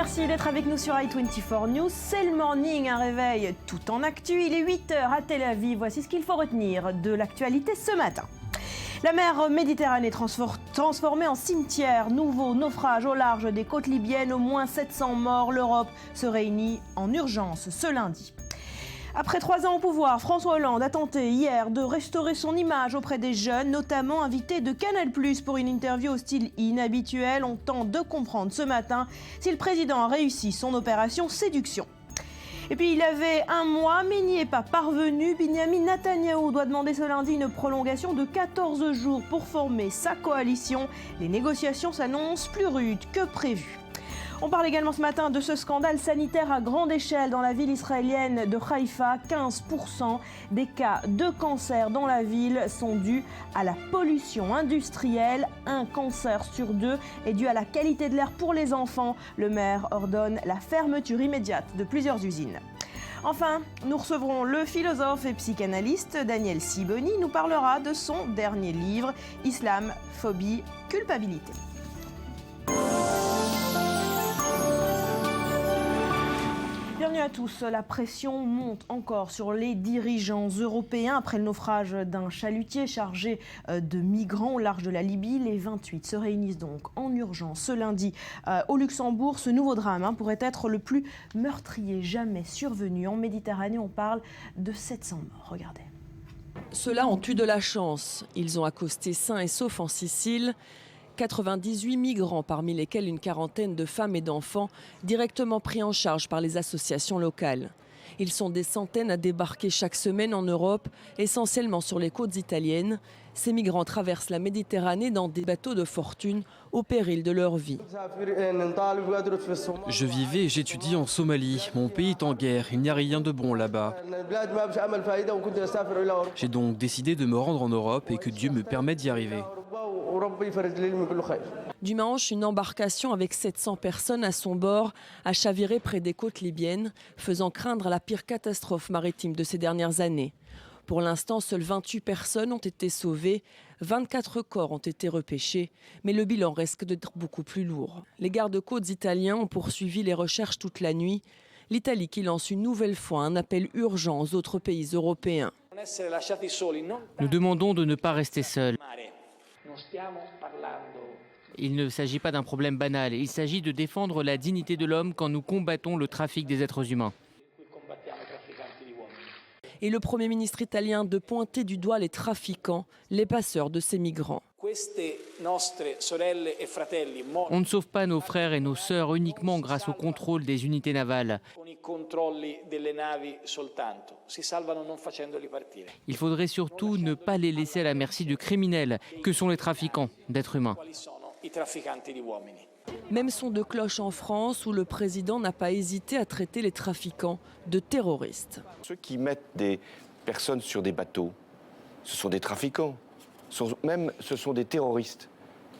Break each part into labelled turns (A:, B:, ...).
A: Merci d'être avec nous sur i24 News. C'est le morning, un réveil tout en actu. Il est 8h à Tel Aviv. Voici ce qu'il faut retenir de l'actualité ce matin. La mer Méditerranée transformée en cimetière. Nouveau naufrage au large des côtes libyennes. Au moins 700 morts. L'Europe se réunit en urgence ce lundi. Après 3 ans au pouvoir, François Hollande a tenté hier de restaurer son image auprès des jeunes, notamment invité de Canal+ pour une interview au style inhabituel. On tente de comprendre ce matin si le président a réussi son opération séduction. Et puis il avait un mois, mais n'y est pas parvenu. Binyamin Netanyahou doit demander ce lundi une prolongation de 14 jours pour former sa coalition. Les négociations s'annoncent plus rudes que prévu. On parle également ce matin de ce scandale sanitaire à grande échelle dans la ville israélienne de Haïfa. 15% des cas de cancer dans la ville sont dus à la pollution industrielle. Un cancer sur 2 est dû à la qualité de l'air pour les enfants. Le maire ordonne la fermeture immédiate de plusieurs usines. Enfin, nous recevrons le philosophe et psychanalyste Daniel Sibony. Il nous parlera de son dernier livre, Islam, phobie, culpabilité. Bienvenue à tous. La pression monte encore sur les dirigeants européens après le naufrage d'un chalutier chargé de migrants au large de la Libye. Les 28 se réunissent donc en urgence ce lundi au Luxembourg. Ce nouveau drame pourrait être le plus meurtrier jamais survenu en Méditerranée. On parle de 700 morts. Regardez.
B: Ceux-là ont eu de la chance. Ils ont accosté sains et saufs en Sicile. 98 migrants, parmi lesquels une quarantaine de femmes et d'enfants, directement pris en charge par les associations locales. Ils sont des centaines à débarquer chaque semaine en Europe, essentiellement sur les côtes italiennes. Ces migrants traversent la Méditerranée dans des bateaux de fortune, au péril de leur vie.
C: Je vivais et j'étudie en Somalie. Mon pays est en guerre, il n'y a rien de bon là-bas. J'ai donc décidé de me rendre en Europe et que Dieu me permette d'y arriver.
B: Dimanche, une embarcation avec 700 personnes à son bord a chaviré près des côtes libyennes, faisant craindre la pire catastrophe maritime de ces dernières années. Pour l'instant, seules 28 personnes ont été sauvées, 24 corps ont été repêchés, mais le bilan risque d'être beaucoup plus lourd. Les gardes-côtes italiens ont poursuivi les recherches toute la nuit. L'Italie qui lance une nouvelle fois un appel urgent aux autres pays européens.
D: Nous demandons de ne pas rester seuls. Il ne s'agit pas d'un problème banal, il s'agit de défendre la dignité de l'homme quand nous combattons le trafic des êtres humains.
B: Et le Premier ministre italien de pointer du doigt les trafiquants, les passeurs de ces migrants.
D: On ne sauve pas nos frères et nos sœurs uniquement grâce au contrôle des unités navales. Il faudrait surtout ne pas les laisser à la merci de criminels, que sont les trafiquants d'êtres humains.
B: Même son de cloche en France où le président n'a pas hésité à traiter les trafiquants de terroristes.
E: Ceux qui mettent des personnes sur des bateaux, ce sont des trafiquants, ce sont des terroristes,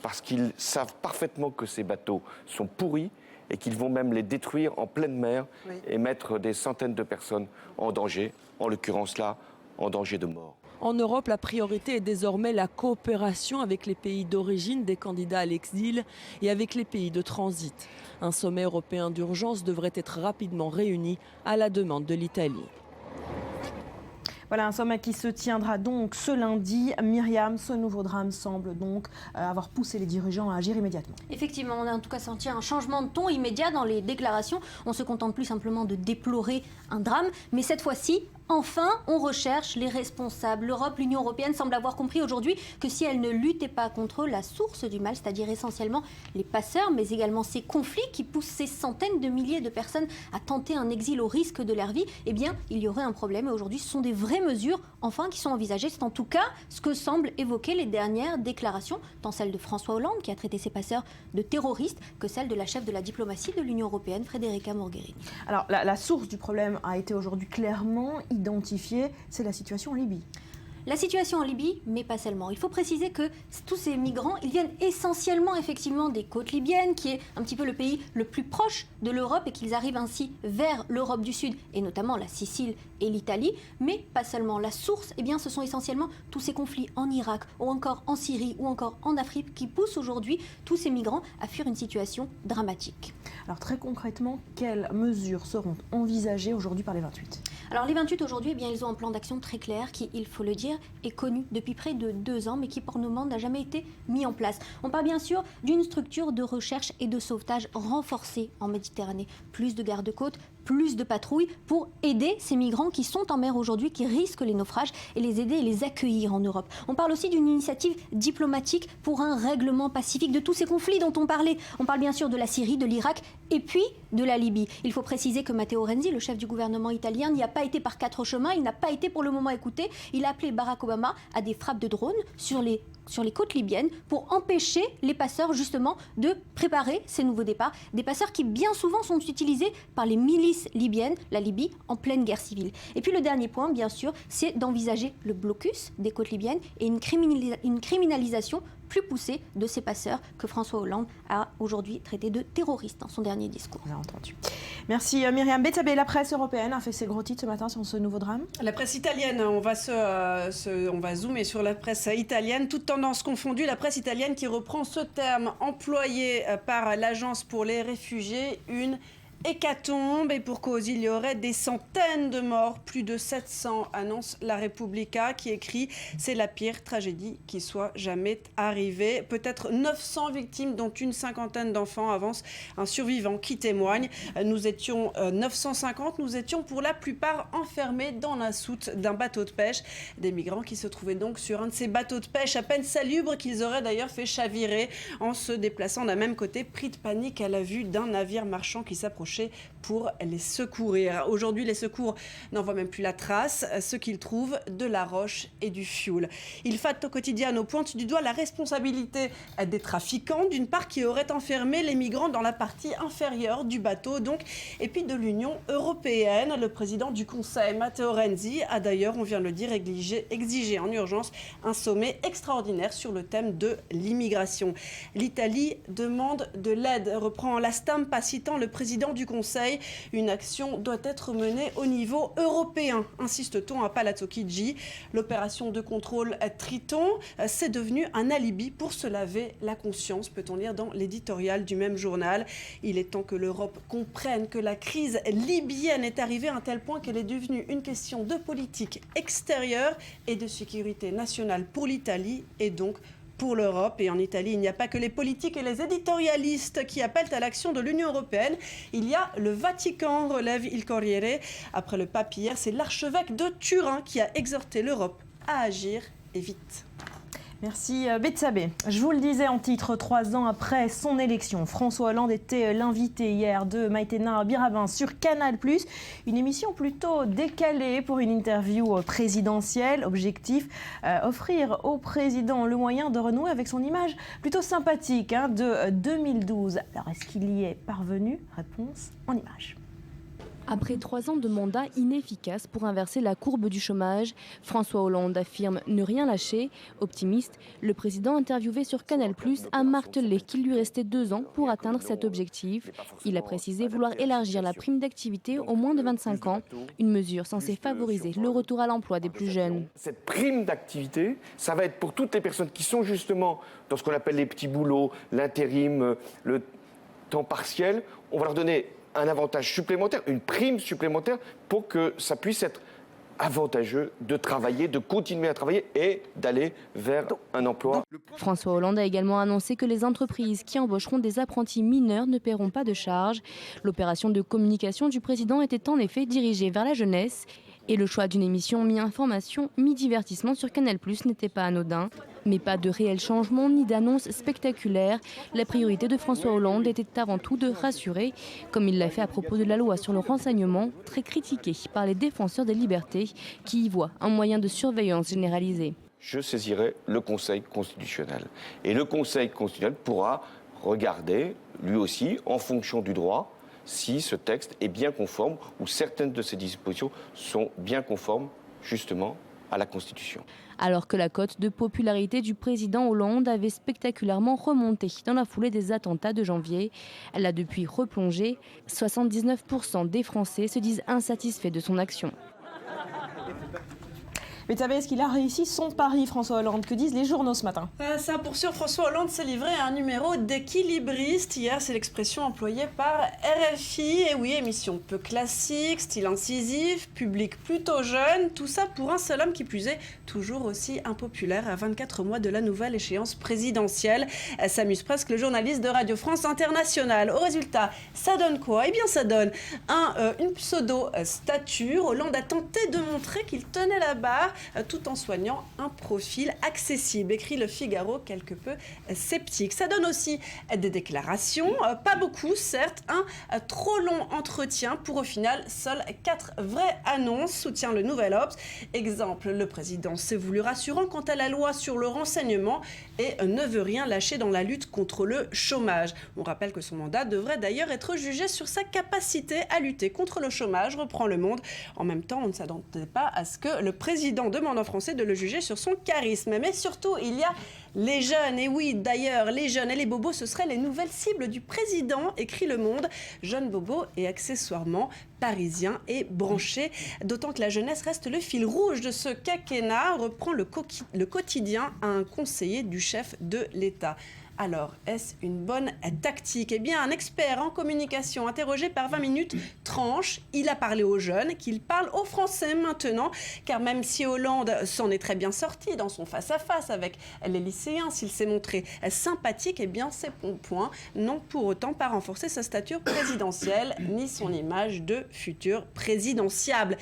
E: parce qu'ils savent parfaitement que ces bateaux sont pourris et qu'ils vont même les détruire en pleine mer et mettre des centaines de personnes en danger, en l'occurrence là, en danger de mort.
B: En Europe, la priorité est désormais la coopération avec les pays d'origine des candidats à l'exil et avec les pays de transit. Un sommet européen d'urgence devrait être rapidement réuni à la demande de l'Italie.
A: Voilà un sommet qui se tiendra donc ce lundi. Myriam, ce nouveau drame semble donc avoir poussé les dirigeants à agir immédiatement.
F: Effectivement, on a en tout cas senti un changement de ton immédiat dans les déclarations. On ne se contente plus simplement de déplorer un drame, mais cette fois-ci, enfin, on recherche les responsables. L'Europe, l'Union européenne semble avoir compris aujourd'hui que si elle ne luttait pas contre la source du mal, c'est-à-dire essentiellement les passeurs, mais également ces conflits qui poussent ces centaines de milliers de personnes à tenter un exil au risque de leur vie, eh bien, il y aurait un problème. Et aujourd'hui, ce sont des vraies mesures, enfin, qui sont envisagées. C'est en tout cas ce que semblent évoquer les dernières déclarations, tant celle de François Hollande, qui a traité ces passeurs de terroristes, que celle de la chef de la diplomatie de l'Union européenne, Federica Mogherini.
A: Alors, la source du problème a été aujourd'hui clairement identifiée, c'est la situation en Libye.
F: La situation en Libye, mais pas seulement. Il faut préciser que tous ces migrants, ils viennent essentiellement effectivement des côtes libyennes, qui est un petit peu le pays le plus proche de l'Europe, et qu'ils arrivent ainsi vers l'Europe du Sud, et notamment la Sicile et l'Italie, mais pas seulement. La source, eh bien, ce sont essentiellement tous ces conflits en Irak, ou encore en Syrie, ou encore en Afrique, qui poussent aujourd'hui tous ces migrants à fuir une situation dramatique.
A: Alors très concrètement, quelles mesures seront envisagées aujourd'hui par les 28 ?
F: Alors les 28 aujourd'hui, eh bien, ils ont un plan d'action très clair qui, il faut le dire, est connu depuis près de 2 ans, mais qui pour le moment n'a jamais été mis en place. On parle bien sûr d'une structure de recherche et de sauvetage renforcée en Méditerranée. Plus de gardes-côtes, plus de patrouilles pour aider ces migrants qui sont en mer aujourd'hui, qui risquent les naufrages, et les aider et les accueillir en Europe. On parle aussi d'une initiative diplomatique pour un règlement pacifique de tous ces conflits dont on parlait. On parle bien sûr de la Syrie, de l'Irak et puis de la Libye. Il faut préciser que Matteo Renzi, le chef du gouvernement italien, n'y a pas été par 4 chemins, il n'a pas été pour le moment écouté. Il a appelé Barack Obama à des frappes de drones sur les côtes libyennes pour empêcher les passeurs justement de préparer ces nouveaux départs. Des passeurs qui bien souvent sont utilisés par les milices libyennes, la Libye en pleine guerre civile. Et puis le dernier point, bien sûr, c'est d'envisager le blocus des côtes libyennes et une criminalisation plus poussée de ces passeurs que François Hollande a aujourd'hui traité de terroristes dans son dernier discours.
A: On a entendu. Merci Myriam Bethsabée. La presse européenne a fait ses gros titres ce matin sur ce nouveau drame.
G: La presse italienne, on va zoomer sur la presse italienne, toutes tendances confondues. La presse italienne qui reprend ce terme employé par l'Agence pour les réfugiés, une hécatombe, et pour cause, il y aurait des centaines de morts, plus de 700, annonce la Repubblica, qui écrit « C'est la pire tragédie qui soit jamais arrivée ». Peut-être 900 victimes, dont une cinquantaine d'enfants, avance un survivant qui témoigne. Nous étions 950, nous étions pour la plupart enfermés dans la soute d'un bateau de pêche. Des migrants qui se trouvaient donc sur un de ces bateaux de pêche à peine salubres, qu'ils auraient d'ailleurs fait chavirer en se déplaçant d'un même côté, pris de panique à la vue d'un navire marchand qui s'approchait pour les secourir. Aujourd'hui, les secours n'en voient même plus la trace. Ce qu'ils trouvent, de la roche et du fioul. Il Fatto Quotidiano pointe du doigt la responsabilité des trafiquants, d'une part, qui auraient enfermé les migrants dans la partie inférieure du bateau, donc, et puis de l'Union européenne. Le président du Conseil, Matteo Renzi, a d'ailleurs, on vient de le dire, exigé en urgence un sommet extraordinaire sur le thème de l'immigration. L'Italie demande de l'aide, reprend la Stampa, citant le président du Conseil. Une action doit être menée au niveau européen, insiste-t-on à Palazzo Chigi. L'opération de contrôle Triton, c'est devenu un alibi pour se laver la conscience, peut-on lire dans l'éditorial du même journal. Il est temps que l'Europe comprenne que la crise libyenne est arrivée à un tel point qu'elle est devenue une question de politique extérieure et de sécurité nationale pour l'Italie et donc pour l'Europe. Et en Italie, il n'y a pas que les politiques et les éditorialistes qui appellent à l'action de l'Union européenne. Il y a le Vatican, relève Il Corriere. Après le pape hier, c'est l'archevêque de Turin qui a exhorté l'Europe à agir, et vite.
A: Merci Bethsabée. Je vous le disais en titre, 3 ans après son élection, François Hollande était l'invité hier de Maïtena Birabin sur Canal+. Une émission plutôt décalée pour une interview présidentielle. Objectif, offrir au président le moyen de renouer avec son image plutôt sympathique de 2012. Alors est-ce qu'il y est parvenu? Réponse en images.
H: Après 3 ans de mandat inefficace pour inverser la courbe du chômage, François Hollande affirme ne rien lâcher. Optimiste, le président interviewé sur Canal+ a martelé qu'il lui restait 2 ans pour atteindre cet objectif. Il a précisé vouloir élargir la prime d'activité aux moins de 25 ans, une mesure censée favoriser le retour à l'emploi des plus jeunes.
E: Cette prime d'activité, ça va être pour toutes les personnes qui sont justement dans ce qu'on appelle les petits boulots, l'intérim, le temps partiel. On va leur donner un avantage supplémentaire, une prime supplémentaire pour que ça puisse être avantageux de travailler, de continuer à travailler et d'aller vers un emploi.
H: François Hollande a également annoncé que les entreprises qui embaucheront des apprentis mineurs ne paieront pas de charges. L'opération de communication du président était en effet dirigée vers la jeunesse. Et le choix d'une émission mi-information, mi-divertissement sur Canal+ n'était pas anodin. Mais pas de réel changement ni d'annonces spectaculaires. La priorité de François Hollande était avant tout de rassurer, comme il l'a fait à propos de la loi sur le renseignement, très critiquée par les défenseurs des libertés, qui y voient un moyen de surveillance généralisée.
E: Je saisirai le Conseil constitutionnel. Et le Conseil constitutionnel pourra regarder, lui aussi, en fonction du droit, si ce texte est bien conforme ou certaines de ses dispositions sont bien conformes justement à la Constitution.
H: Alors que la cote de popularité du président Hollande avait spectaculairement remonté dans la foulée des attentats de janvier, elle a depuis replongé. 79% des Français se disent insatisfaits de son action.
A: Mais tu savais, est-ce qu'il a réussi son pari, François Hollande? Que disent les journaux ce matin?
G: Ça, pour sûr, François Hollande s'est livré à un numéro d'équilibriste. Hier, c'est l'expression employée par RFI. Et oui, émission peu classique, style incisif, public plutôt jeune. Tout ça pour un seul homme qui plus est toujours aussi impopulaire à 24 mois de la nouvelle échéance présidentielle. S'amuse presque le journaliste de Radio France Internationale. Au résultat, ça donne quoi? Eh bien, ça donne une pseudo-stature. Hollande a tenté de montrer qu'il tenait la barre tout en soignant un profil accessible, écrit Le Figaro quelque peu sceptique. Ça donne aussi des déclarations, pas beaucoup certes, un trop long entretien pour au final seules 4 vraies annonces, soutient le Nouvel Obs. Exemple, le président s'est voulu rassurant quant à la loi sur le renseignement et ne veut rien lâcher dans la lutte contre le chômage. On rappelle que son mandat devrait d'ailleurs être jugé sur sa capacité à lutter contre le chômage, reprend Le Monde. En même temps, on ne s'attendait pas à ce que le président demande en français de le juger sur son charisme. Mais surtout, il y a les jeunes. Et oui, d'ailleurs, les jeunes et les bobos, ce seraient les nouvelles cibles du président, écrit Le Monde. Jeunes bobos et accessoirement parisiens et branchés. D'autant que la jeunesse reste le fil rouge de ce quinquennat, reprend le quotidien à un conseiller du chef de l'État. Alors, est-ce une bonne tactique? Eh bien, un expert en communication interrogé par 20 minutes tranche. Il a parlé aux jeunes, qu'il parle aux Français maintenant. Car même si Hollande s'en est très bien sorti dans son face-à-face avec les lycéens, s'il s'est montré sympathique, eh bien, ces points n'ont pour autant pas renforcé sa stature présidentielle, ni son image de futur présidentiable.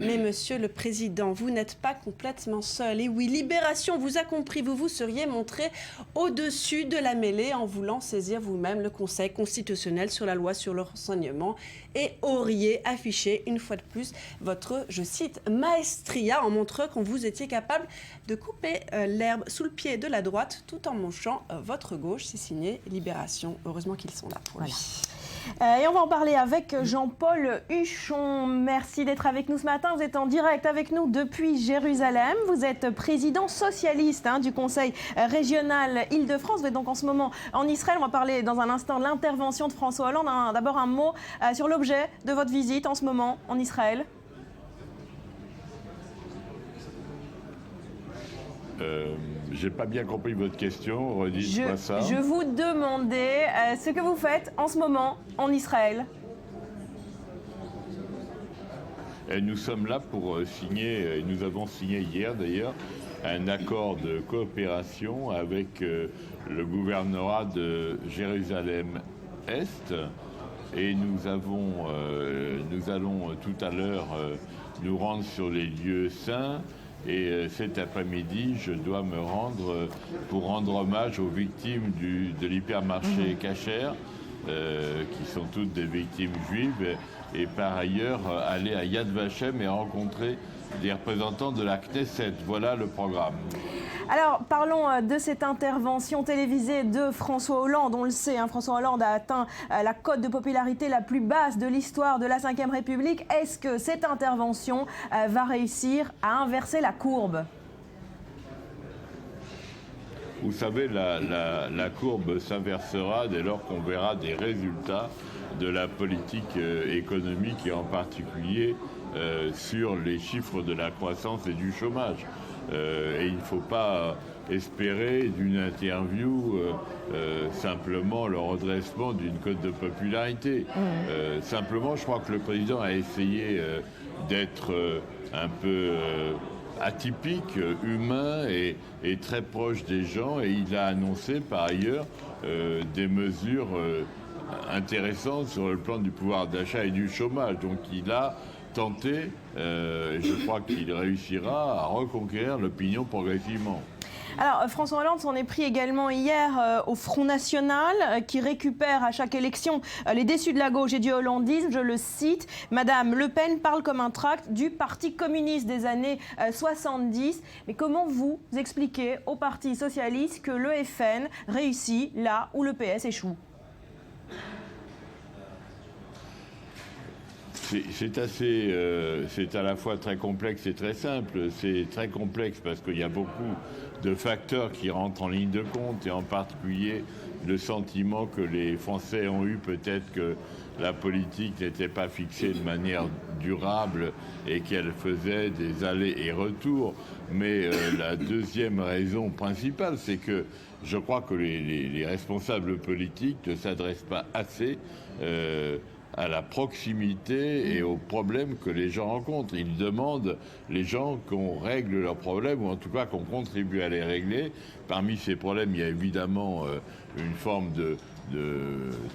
G: Mais monsieur le président, vous n'êtes pas complètement seul. Et oui, Libération vous a compris, vous vous seriez montré au-dessus de la mêlée en voulant saisir vous-même le Conseil constitutionnel sur la loi sur le renseignement et auriez affiché une fois de plus votre, je cite, maestria en montrant que vous étiez capable de couper l'herbe sous le pied de la droite tout en manchant votre gauche. C'est signé Libération. Heureusement qu'ils sont là pour lui.
A: Et on va en parler avec Jean-Paul Huchon. Merci d'être avec nous ce matin. Vous êtes en direct avec nous depuis Jérusalem. Vous êtes président socialiste du Conseil régional Île-de-France. Vous êtes donc en ce moment en Israël. On va parler dans un instant de l'intervention de François Hollande. D'abord un mot sur l'objet de votre visite en ce moment en Israël.
I: J'ai pas bien compris votre question, redites-moi ça.
A: Je vous demandais ce que vous faites en ce moment en Israël.
I: Et nous sommes là pour signer, et nous avons signé hier d'ailleurs, un accord de coopération avec le gouvernorat de Jérusalem-Est. Et nous allons tout à l'heure nous rendre sur les lieux saints. Et cet après-midi, je dois me rendre pour rendre hommage aux victimes de l'hypermarché Kasher, qui sont toutes des victimes juives, et par ailleurs aller à Yad Vashem et rencontrer des représentants de la Knesset. Voilà le programme.
A: Alors, parlons de cette intervention télévisée de François Hollande. On le sait, François Hollande a atteint la cote de popularité la plus basse de l'histoire de la Ve République. Est-ce que cette intervention va réussir à inverser la courbe ?
I: Vous savez, la courbe s'inversera dès lors qu'on verra des résultats de la politique économique et en particulier sur les chiffres de la croissance et du chômage. Et il ne faut pas espérer d'une interview simplement le redressement d'une cote de popularité. Simplement, je crois que le président a essayé d'être un peu atypique, humain et très proche des gens, et il a annoncé par ailleurs des mesures intéressantes sur le plan du pouvoir d'achat et du chômage. Donc il a tenté, je crois qu'il réussira à reconquérir l'opinion progressivement.
A: Alors, François Hollande s'en est pris également hier au Front National, qui récupère à chaque élection les déçus de la gauche et du hollandisme. Je le cite, Madame Le Pen parle comme un tract du Parti communiste des années 70. Mais comment vous expliquez au Parti socialiste que le FN réussit là où le PS échoue ?
I: c'est à la fois très complexe et très simple. C'est très complexe parce qu'il y a beaucoup de facteurs qui rentrent en ligne de compte, et en particulier le sentiment que les Français ont eu peut-être que la politique n'était pas fixée de manière durable et qu'elle faisait des allers et retours. Mais la deuxième raison principale, c'est que je crois que les responsables politiques ne s'adressent pas assez à la proximité et aux problèmes que les gens rencontrent. Ils demandent les gens qu'on règle leurs problèmes, ou en tout cas qu'on contribue à les régler. Parmi ces problèmes, il y a évidemment une forme de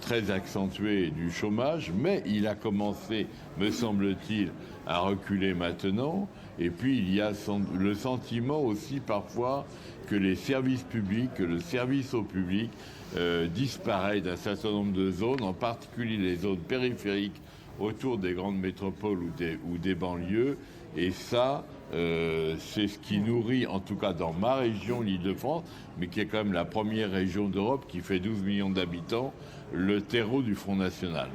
I: très accentuée du chômage, mais il a commencé, me semble-t-il, à reculer maintenant. Et puis il y a le sentiment aussi parfois que les services publics, que le service au public disparaît d'un certain nombre de zones, en particulier les zones périphériques autour des grandes métropoles ou des banlieues. Et ça, c'est ce qui nourrit, en tout cas dans ma région, l'Île-de-France, mais qui est quand même la première région d'Europe qui fait 12 millions d'habitants, le terreau du Front National.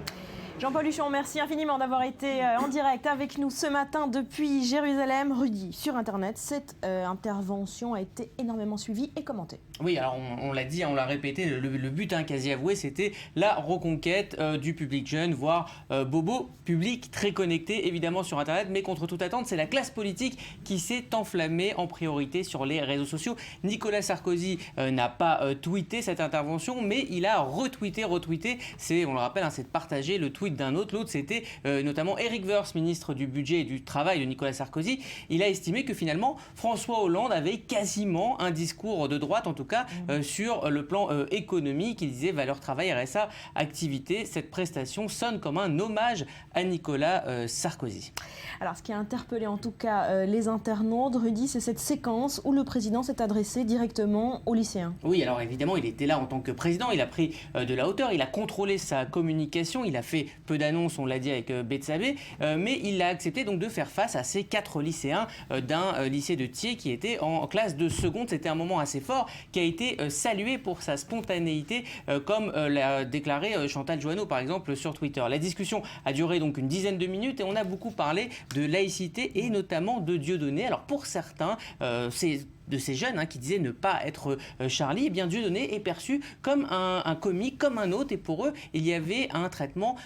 A: Jean-Paul Huchon, merci infiniment d'avoir été en direct avec nous ce matin depuis Jérusalem. Rudy, sur Internet, cette intervention a été énormément suivie et commentée.
J: Oui, alors on l'a dit, on l'a répété, le but quasi avoué, c'était la reconquête du public jeune, voire bobo, public très connecté évidemment sur Internet, mais contre toute attente, c'est la classe politique qui s'est enflammée en priorité sur les réseaux sociaux. Nicolas Sarkozy n'a pas tweeté cette intervention, mais il a retweeté, c'est, on le rappelle, c'est de partager le tweet d'un autre. L'autre, c'était notamment Éric Woerth, ministre du Budget et du Travail de Nicolas Sarkozy. Il a estimé que finalement, François Hollande avait quasiment un discours de droite, en tout cas sur le plan économique. Il disait valeur travail, RSA, activité. Cette prestation sonne comme un hommage à Nicolas Sarkozy.
A: Alors, ce qui a interpellé en tout cas les internautes, Rudy, c'est cette séquence où le président s'est adressé directement aux lycéens.
J: Oui, alors évidemment, il était là en tant que président, il a pris de la hauteur, il a contrôlé sa communication, il a fait peu d'annonces, on l'a dit avec Betsabé, mais il a accepté donc de faire face à ces 4 lycéens d'un lycée de Thiers qui étaient en classe de seconde. C'était un moment assez fort qui a été salué pour sa spontanéité, comme l'a déclaré Chantal Joanneau par exemple sur Twitter. La discussion a duré donc une dizaine de minutes et on a beaucoup parlé de laïcité et notamment de Dieudonné. Alors pour certains, de ces jeunes qui disaient ne pas être Charlie, eh bien Dieudonné est perçu comme un comique, comme un autre, et pour eux, il y avait un traitement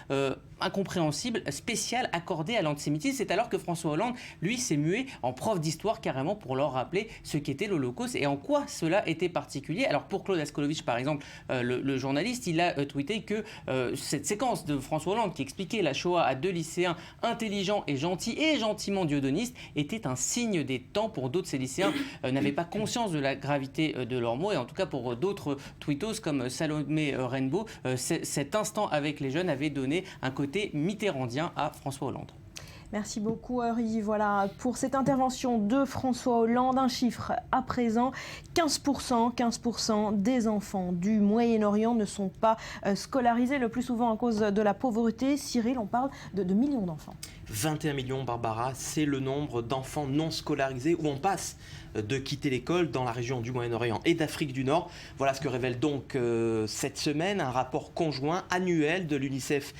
J: incompréhensible, spécial, accordé à l'antisémitisme. C'est alors que François Hollande, lui, s'est mué en prof d'histoire carrément pour leur rappeler ce qu'était l'Holocauste et en quoi cela était particulier. Alors pour Claude Askolovitch, par exemple, le journaliste, il a tweeté que cette séquence de François Hollande qui expliquait la Shoah à 2 lycéens intelligents et gentils et gentiment dieudonistes était un signe des temps. Pour d'autres, ces lycéens n'avaient pas conscience de la gravité de leurs mots, et en tout cas pour d'autres tweetos comme Salomé Rainbow, cet instant avec les jeunes avait donné un côté mitterrandien à François Hollande.
A: Merci beaucoup Rudy. Voilà pour cette intervention de François Hollande. Un chiffre à présent, 15% des enfants du Moyen-Orient ne sont pas scolarisés, le plus souvent à cause de la pauvreté. Cyril, on parle de millions d'enfants.
K: 21 millions, Barbara, c'est le nombre d'enfants non scolarisés où on passe de quitter l'école dans la région du Moyen-Orient et d'Afrique du Nord. Voilà ce que révèle donc cette semaine un rapport conjoint annuel de l'UNICEF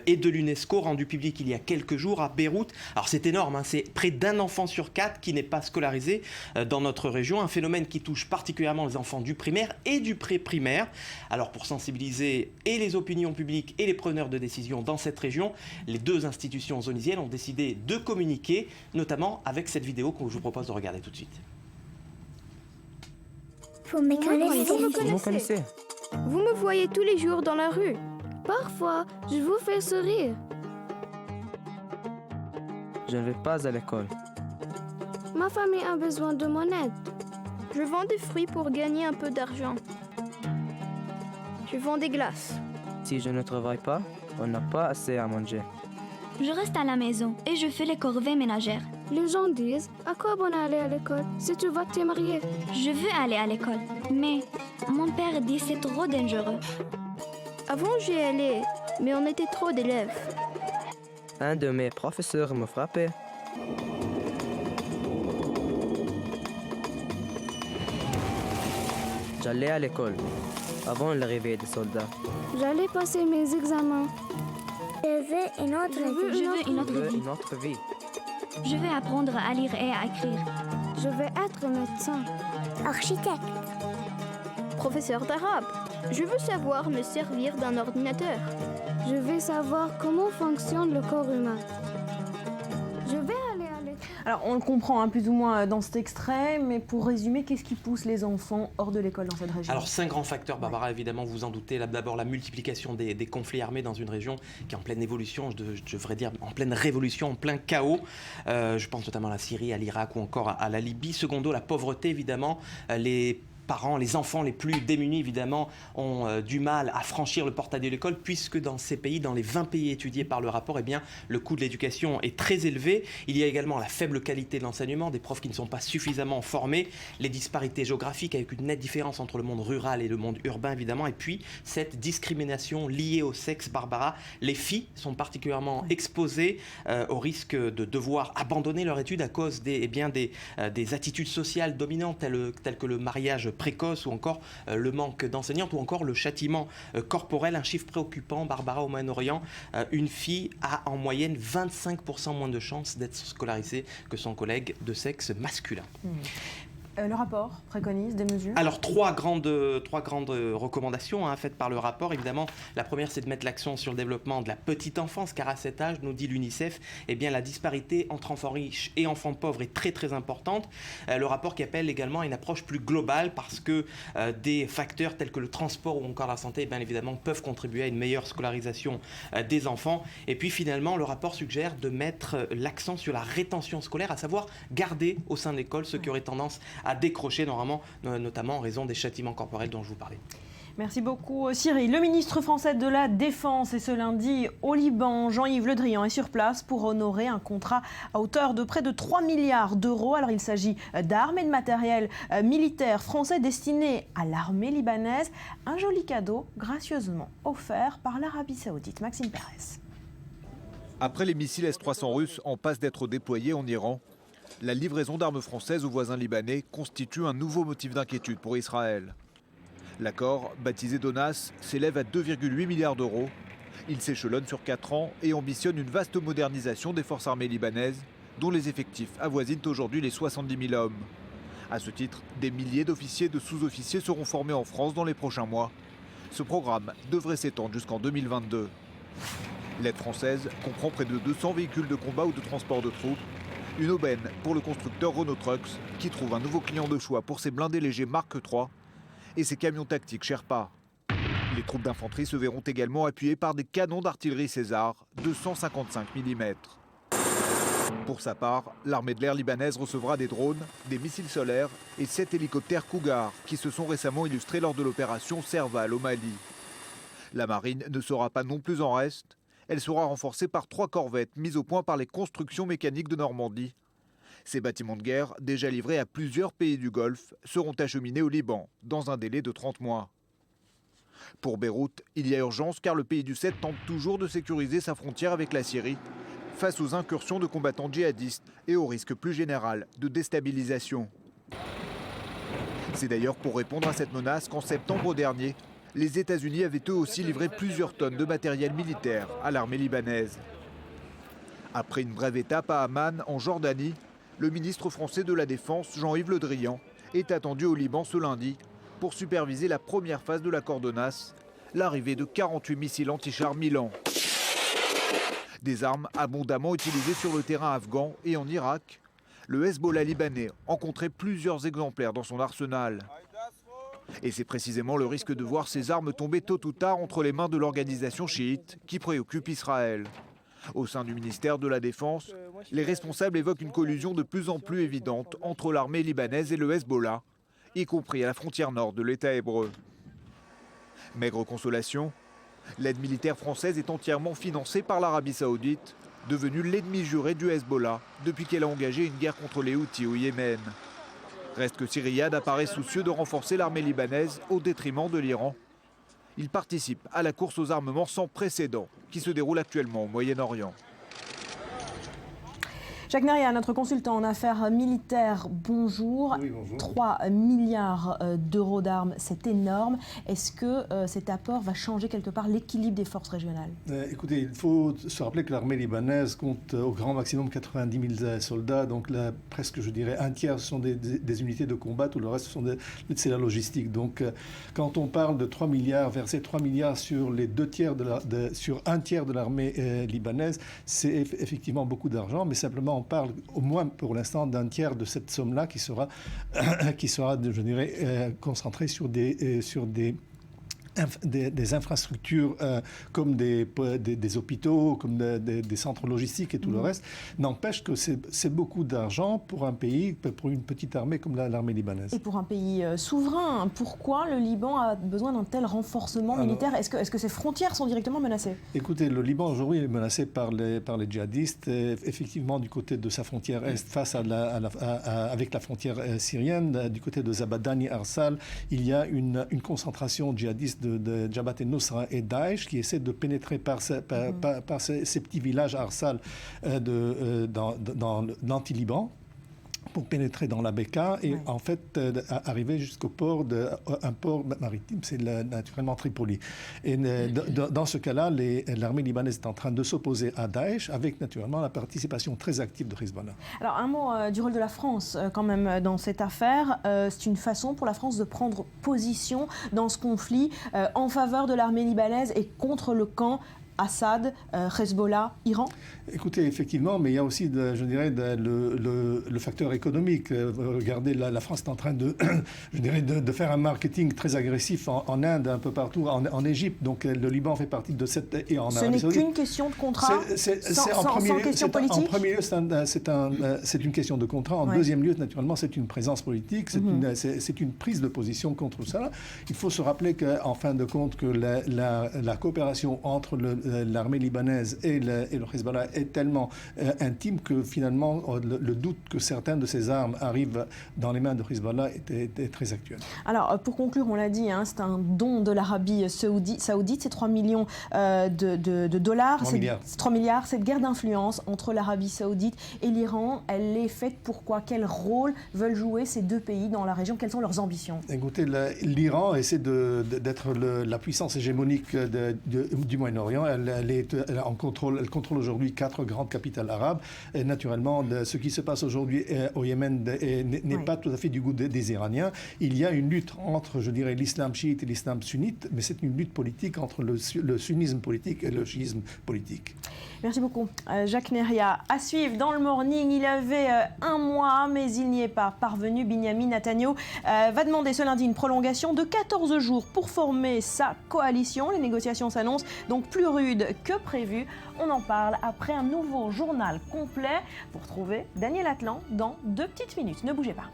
K: et de l'UNESCO rendu public il y a quelques jours à Beyrouth. Alors c'est énorme, c'est près d'un enfant sur 4 qui n'est pas scolarisé dans notre région, un phénomène qui touche particulièrement les enfants du primaire et du pré-primaire. Alors pour sensibiliser et les opinions publiques et les preneurs de décision dans cette région, les 2 institutions onisiennes ont décidé de communiquer, notamment avec cette vidéo que je vous propose de regarder tout de suite.
L: Vous me connaissez. Vous me voyez tous les jours dans la rue. Parfois, je vous fais sourire.
M: Je ne vais pas à l'école.
L: Ma famille a besoin de mon aide. Je vends des fruits pour gagner un peu d'argent. Je vends des glaces.
M: Si je ne travaille pas, on n'a pas assez à manger.
N: Je reste à la maison et je fais les corvées ménagères.
L: Les gens disent, à quoi bon aller à l'école si tu vas te marier?
N: Je veux aller à l'école, mais mon père dit c'est trop dangereux.
L: Avant j'y allais, mais on était trop d'élèves.
M: Un de mes professeurs me frappait. J'allais à l'école avant l'arrivée des soldats.
L: J'allais passer mes examens. Je veux une autre vie.
N: Je veux une autre
M: Je veux
N: vie.
M: une autre vie.
N: Je veux apprendre à lire et à écrire.
L: Je veux être médecin. Architecte.
O: Professeur d'arabe. Je veux savoir me servir d'un ordinateur.
L: Je veux savoir comment fonctionne le corps humain. Je vais aller à l'école.
A: Alors, on le comprend plus ou moins dans cet extrait, mais pour résumer, qu'est-ce qui pousse les enfants hors de l'école dans cette région?
K: Alors 5 grands facteurs, Barbara, évidemment, vous en doutez. D'abord la multiplication des conflits armés dans une région qui est en pleine évolution, je devrais dire en pleine révolution, en plein chaos. Je pense notamment à la Syrie, à l'Irak ou encore à la Libye. Secondo, la pauvreté, évidemment. Les parents, les enfants les plus démunis, évidemment, ont du mal à franchir le portail de l'école, puisque dans ces pays, dans les 20 pays étudiés par le rapport, eh bien, le coût de l'éducation est très élevé. Il y a également la faible qualité de l'enseignement, des profs qui ne sont pas suffisamment formés, les disparités géographiques avec une nette différence entre le monde rural et le monde urbain, évidemment, et puis cette discrimination liée au sexe, Barbara. Les filles sont particulièrement exposées au risque de devoir abandonner leur étude à cause des attitudes sociales dominantes telles que le mariage précoce ou encore le manque d'enseignantes ou encore le châtiment corporel. Un chiffre préoccupant, Barbara, au Moyen-Orient, une fille a en moyenne 25% moins de chances d'être scolarisée que son collègue de sexe masculin.
A: Le rapport préconise des mesures?
K: Alors, trois grandes recommandations faites par le rapport. Évidemment, la première, c'est de mettre l'accent sur le développement de la petite enfance, car à cet âge, nous dit l'UNICEF, eh bien, la disparité entre enfants riches et enfants pauvres est très très importante. Le rapport qui appelle également à une approche plus globale, parce que des facteurs tels que le transport ou encore la santé, bien évidemment, peuvent contribuer à une meilleure scolarisation des enfants. Et puis finalement, le rapport suggère de mettre l'accent sur la rétention scolaire, à savoir garder au sein de l'école ceux qui auraient tendance à décrocher, notamment en raison des châtiments corporels dont je vous parlais.
A: Merci beaucoup Cyril. Le ministre français de la Défense est ce lundi au Liban. Jean-Yves Le Drian est sur place pour honorer un contrat à hauteur de près de 3 milliards d'euros. Alors il s'agit d'armes et de matériel militaire français destiné à l'armée libanaise. Un joli cadeau gracieusement offert par l'Arabie Saoudite. Maxime Pérez.
P: Après les missiles S-300 russes en passe d'être déployés en Iran, la livraison d'armes françaises aux voisins libanais constitue un nouveau motif d'inquiétude pour Israël. L'accord, baptisé DONAS, s'élève à 2,8 milliards d'euros. Il s'échelonne sur 4 ans et ambitionne une vaste modernisation des forces armées libanaises, dont les effectifs avoisinent aujourd'hui les 70 000 hommes. À ce titre, des milliers d'officiers et de sous-officiers seront formés en France dans les prochains mois. Ce programme devrait s'étendre jusqu'en 2022. L'aide française comprend près de 200 véhicules de combat ou de transport de troupes. Une aubaine pour le constructeur Renault Trucks, qui trouve un nouveau client de choix pour ses blindés légers Mark III et ses camions tactiques Sherpa. Les troupes d'infanterie se verront également appuyées par des canons d'artillerie César de 155 mm. Pour sa part, l'armée de l'air libanaise recevra des drones, des missiles solaires et 7 hélicoptères Cougar qui se sont récemment illustrés lors de l'opération Serval au Mali. La marine ne sera pas non plus en reste. Elle sera renforcée par 3 corvettes mises au point par les constructions mécaniques de Normandie. Ces bâtiments de guerre, déjà livrés à plusieurs pays du Golfe, seront acheminés au Liban dans un délai de 30 mois. Pour Beyrouth, il y a urgence car le pays du 7 tente toujours de sécuriser sa frontière avec la Syrie face aux incursions de combattants djihadistes et au risque plus général de déstabilisation. C'est d'ailleurs pour répondre à cette menace qu'en septembre dernier, les États-Unis avaient eux aussi livré plusieurs tonnes de matériel militaire à l'armée libanaise. Après une brève étape à Amman, en Jordanie, le ministre français de la Défense, Jean-Yves Le Drian, est attendu au Liban ce lundi pour superviser la première phase de l'accord DONAS, l'arrivée de 48 missiles anti-chars Milan. Des armes abondamment utilisées sur le terrain afghan et en Irak. Le Hezbollah libanais en compterait plusieurs exemplaires dans son arsenal. Et c'est précisément le risque de voir ces armes tomber tôt ou tard entre les mains de l'organisation chiite qui préoccupe Israël. Au sein du ministère de la Défense, les responsables évoquent une collusion de plus en plus évidente entre l'armée libanaise et le Hezbollah, y compris à la frontière nord de l'État hébreu. Maigre consolation, l'aide militaire française est entièrement financée par l'Arabie Saoudite, devenue l'ennemi juré du Hezbollah depuis qu'elle a engagé une guerre contre les Houthis au Yémen. Reste que Riyad apparaît soucieux de renforcer l'armée libanaise au détriment de l'Iran. Il participe à la course aux armements sans précédent qui se déroule actuellement au Moyen-Orient.
A: Jacques Neria, notre consultant en affaires militaires, bonjour.
Q: Oui, bonjour.
A: 3 milliards d'euros d'armes, c'est énorme. Est-ce que cet apport va changer quelque part l'équilibre des forces régionales?
Q: Écoutez, il faut se rappeler que l'armée libanaise compte au grand maximum 90 000 soldats, donc là, presque, je dirais, un tiers sont des unités de combat, tout le reste c'est la logistique. Donc quand on parle de 3 milliards, verser 3 milliards sur les sur un tiers de l'armée libanaise, c'est effectivement beaucoup d'argent, mais simplement on parle au moins pour l'instant d'un tiers de cette somme-là qui sera, je dirais, concentrée sur des infrastructures comme des hôpitaux, comme des centres logistiques et tout le reste. N'empêche que c'est beaucoup d'argent pour un pays, pour une petite armée comme l'armée libanaise.
A: Et pour un pays souverain, pourquoi le Liban a besoin d'un tel renforcement militaire? Est-ce que ses frontières sont directement menacées?
Q: Écoutez, le Liban aujourd'hui est menacé par les djihadistes. Effectivement, du côté de sa frontière est, face avec la frontière syrienne, du côté de Zabadani, Arsal, il y a une concentration djihadiste de Jabhat el-Nusra et Daesh qui essaient de pénétrer par ces petits villages Arsal dans l'anti-Liban pour pénétrer dans la Beka et en fait arriver jusqu'au port, un port maritime, c'est naturellement Tripoli. Et dans ce cas-là, l'armée libanaise est en train de s'opposer à Daesh avec naturellement la participation très active de Hezbollah.
A: Alors un mot du rôle de la France quand même dans cette affaire. C'est une façon pour la France de prendre position dans ce conflit en faveur de l'armée libanaise et contre le camp Assad, Hezbollah, Iran?
Q: Écoutez, effectivement, mais il y a aussi, je dirais, le facteur économique. Regardez, la France est en train de faire un marketing très agressif en Inde, un peu partout, en Égypte. Donc le Liban fait partie de cette... Et en
A: Ce n'est qu'une question de contrat, sans question politique?
Q: En premier lieu, c'est une question de contrat. En deuxième lieu, naturellement, c'est une présence politique. C'est une prise de position contre ça. Il faut se rappeler qu'en fin de compte, que la coopération entre l'armée libanaise et le Hezbollah est tellement intime que finalement le doute que certaines de ces armes arrivent dans les mains de Hezbollah était très actuel.
A: Alors pour conclure, on l'a dit, c'est un don de l'Arabie saoudite, c'est 3 millions de dollars, 3 milliards, cette guerre d'influence entre l'Arabie saoudite et l'Iran, elle est faite pourquoi? Quel rôle veulent jouer ces deux pays dans la région? Quelles sont leurs ambitions?
Q: Écoutez, l'Iran essaie d'être la puissance hégémonique du Moyen-Orient. Elle contrôle aujourd'hui 4 grandes capitales arabes. Et naturellement, ce qui se passe aujourd'hui au Yémen n'est pas tout à fait du goût des Iraniens. Il y a une lutte entre, je dirais, l'islam chiite et l'islam sunnite, mais c'est une lutte politique entre le sunnisme politique et le chiisme politique.
A: Merci beaucoup. Jacques Neria. À suivre dans le Morning, il avait un mois, mais il n'y est pas parvenu. Binyamin Netanyahou va demander ce lundi une prolongation de 14 jours pour former sa coalition. Les négociations s'annoncent donc plus rudes que prévu. On en parle après un nouveau journal complet. Vous retrouvez Daniel Atlan dans 2 petites minutes. Ne bougez pas.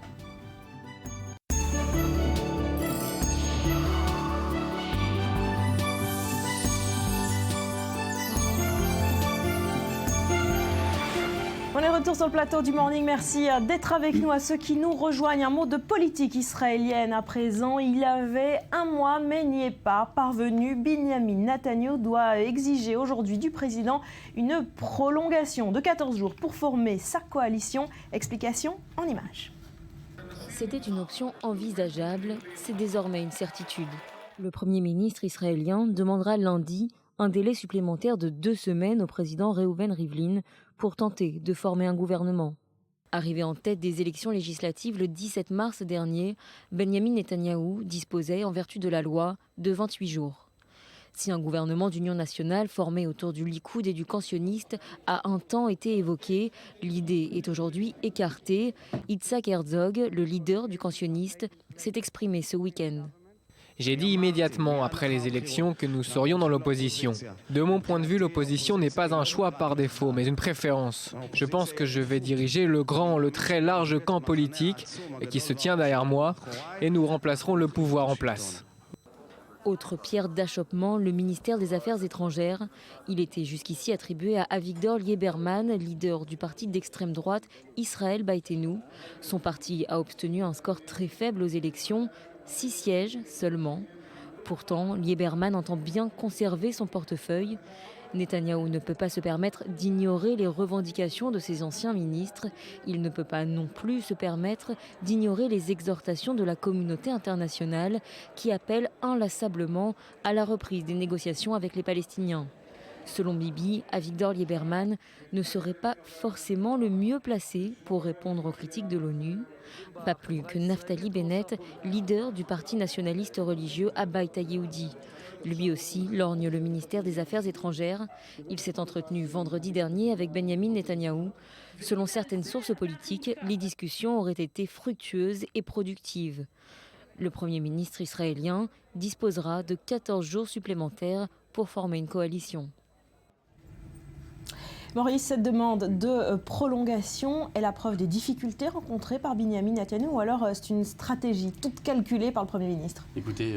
A: On est retour sur le plateau du Morning. Merci d'être avec nous. À ceux qui nous rejoignent, un mot de politique israélienne à présent. Il avait un mois, mais n'y est pas parvenu. Binyamin Netanyahou doit exiger aujourd'hui du président une prolongation de 14 jours pour former sa coalition. Explication en images.
H: C'était une option envisageable, c'est désormais une certitude. Le Premier ministre israélien demandera lundi un délai supplémentaire de 2 semaines au président Reuven Rivlin pour tenter de former un gouvernement. Arrivé en tête des élections législatives le 17 mars dernier, Benyamin Netanyahou disposait, en vertu de la loi, de 28 jours. Si un gouvernement d'union nationale formé autour du Likoud et du camp sioniste a un temps été évoqué, l'idée est aujourd'hui écartée. Yitzhak Herzog, le leader du camp sioniste, s'est exprimé ce week-end.
R: J'ai dit immédiatement après les élections que nous serions dans l'opposition. De mon point de vue, l'opposition n'est pas un choix par défaut, mais une préférence. Je pense que je vais diriger le très large camp politique qui se tient derrière moi et nous remplacerons le pouvoir en place.
H: Autre pierre d'achoppement, le ministère des Affaires étrangères. Il était jusqu'ici attribué à Avigdor Lieberman, leader du parti d'extrême droite Israël Beiteinu. Son parti a obtenu un score très faible aux élections, 6 sièges seulement.
S: Pourtant, Lieberman entend bien conserver son portefeuille. Netanyahou ne peut pas se permettre d'ignorer les revendications de ses anciens ministres. Il ne peut pas non plus se permettre d'ignorer les exhortations de la communauté internationale qui appelle inlassablement à la reprise des négociations avec les Palestiniens. Selon Bibi, Avigdor Lieberman ne serait pas forcément le mieux placé pour répondre aux critiques de l'ONU. Pas plus que Naftali Bennett, leader du parti nationaliste religieux Abait HaYehudi. Lui aussi lorgne le ministère des Affaires étrangères. Il s'est entretenu vendredi dernier avec Benyamin Netanyahou. Selon certaines sources politiques, les discussions auraient été fructueuses et productives. Le Premier ministre israélien disposera de 14 jours supplémentaires pour former une coalition.
A: Maurice, cette demande de prolongation est la preuve des difficultés rencontrées par Benyamin Netanyahou ou alors c'est une stratégie toute calculée par le Premier ministre?
T: Écoutez,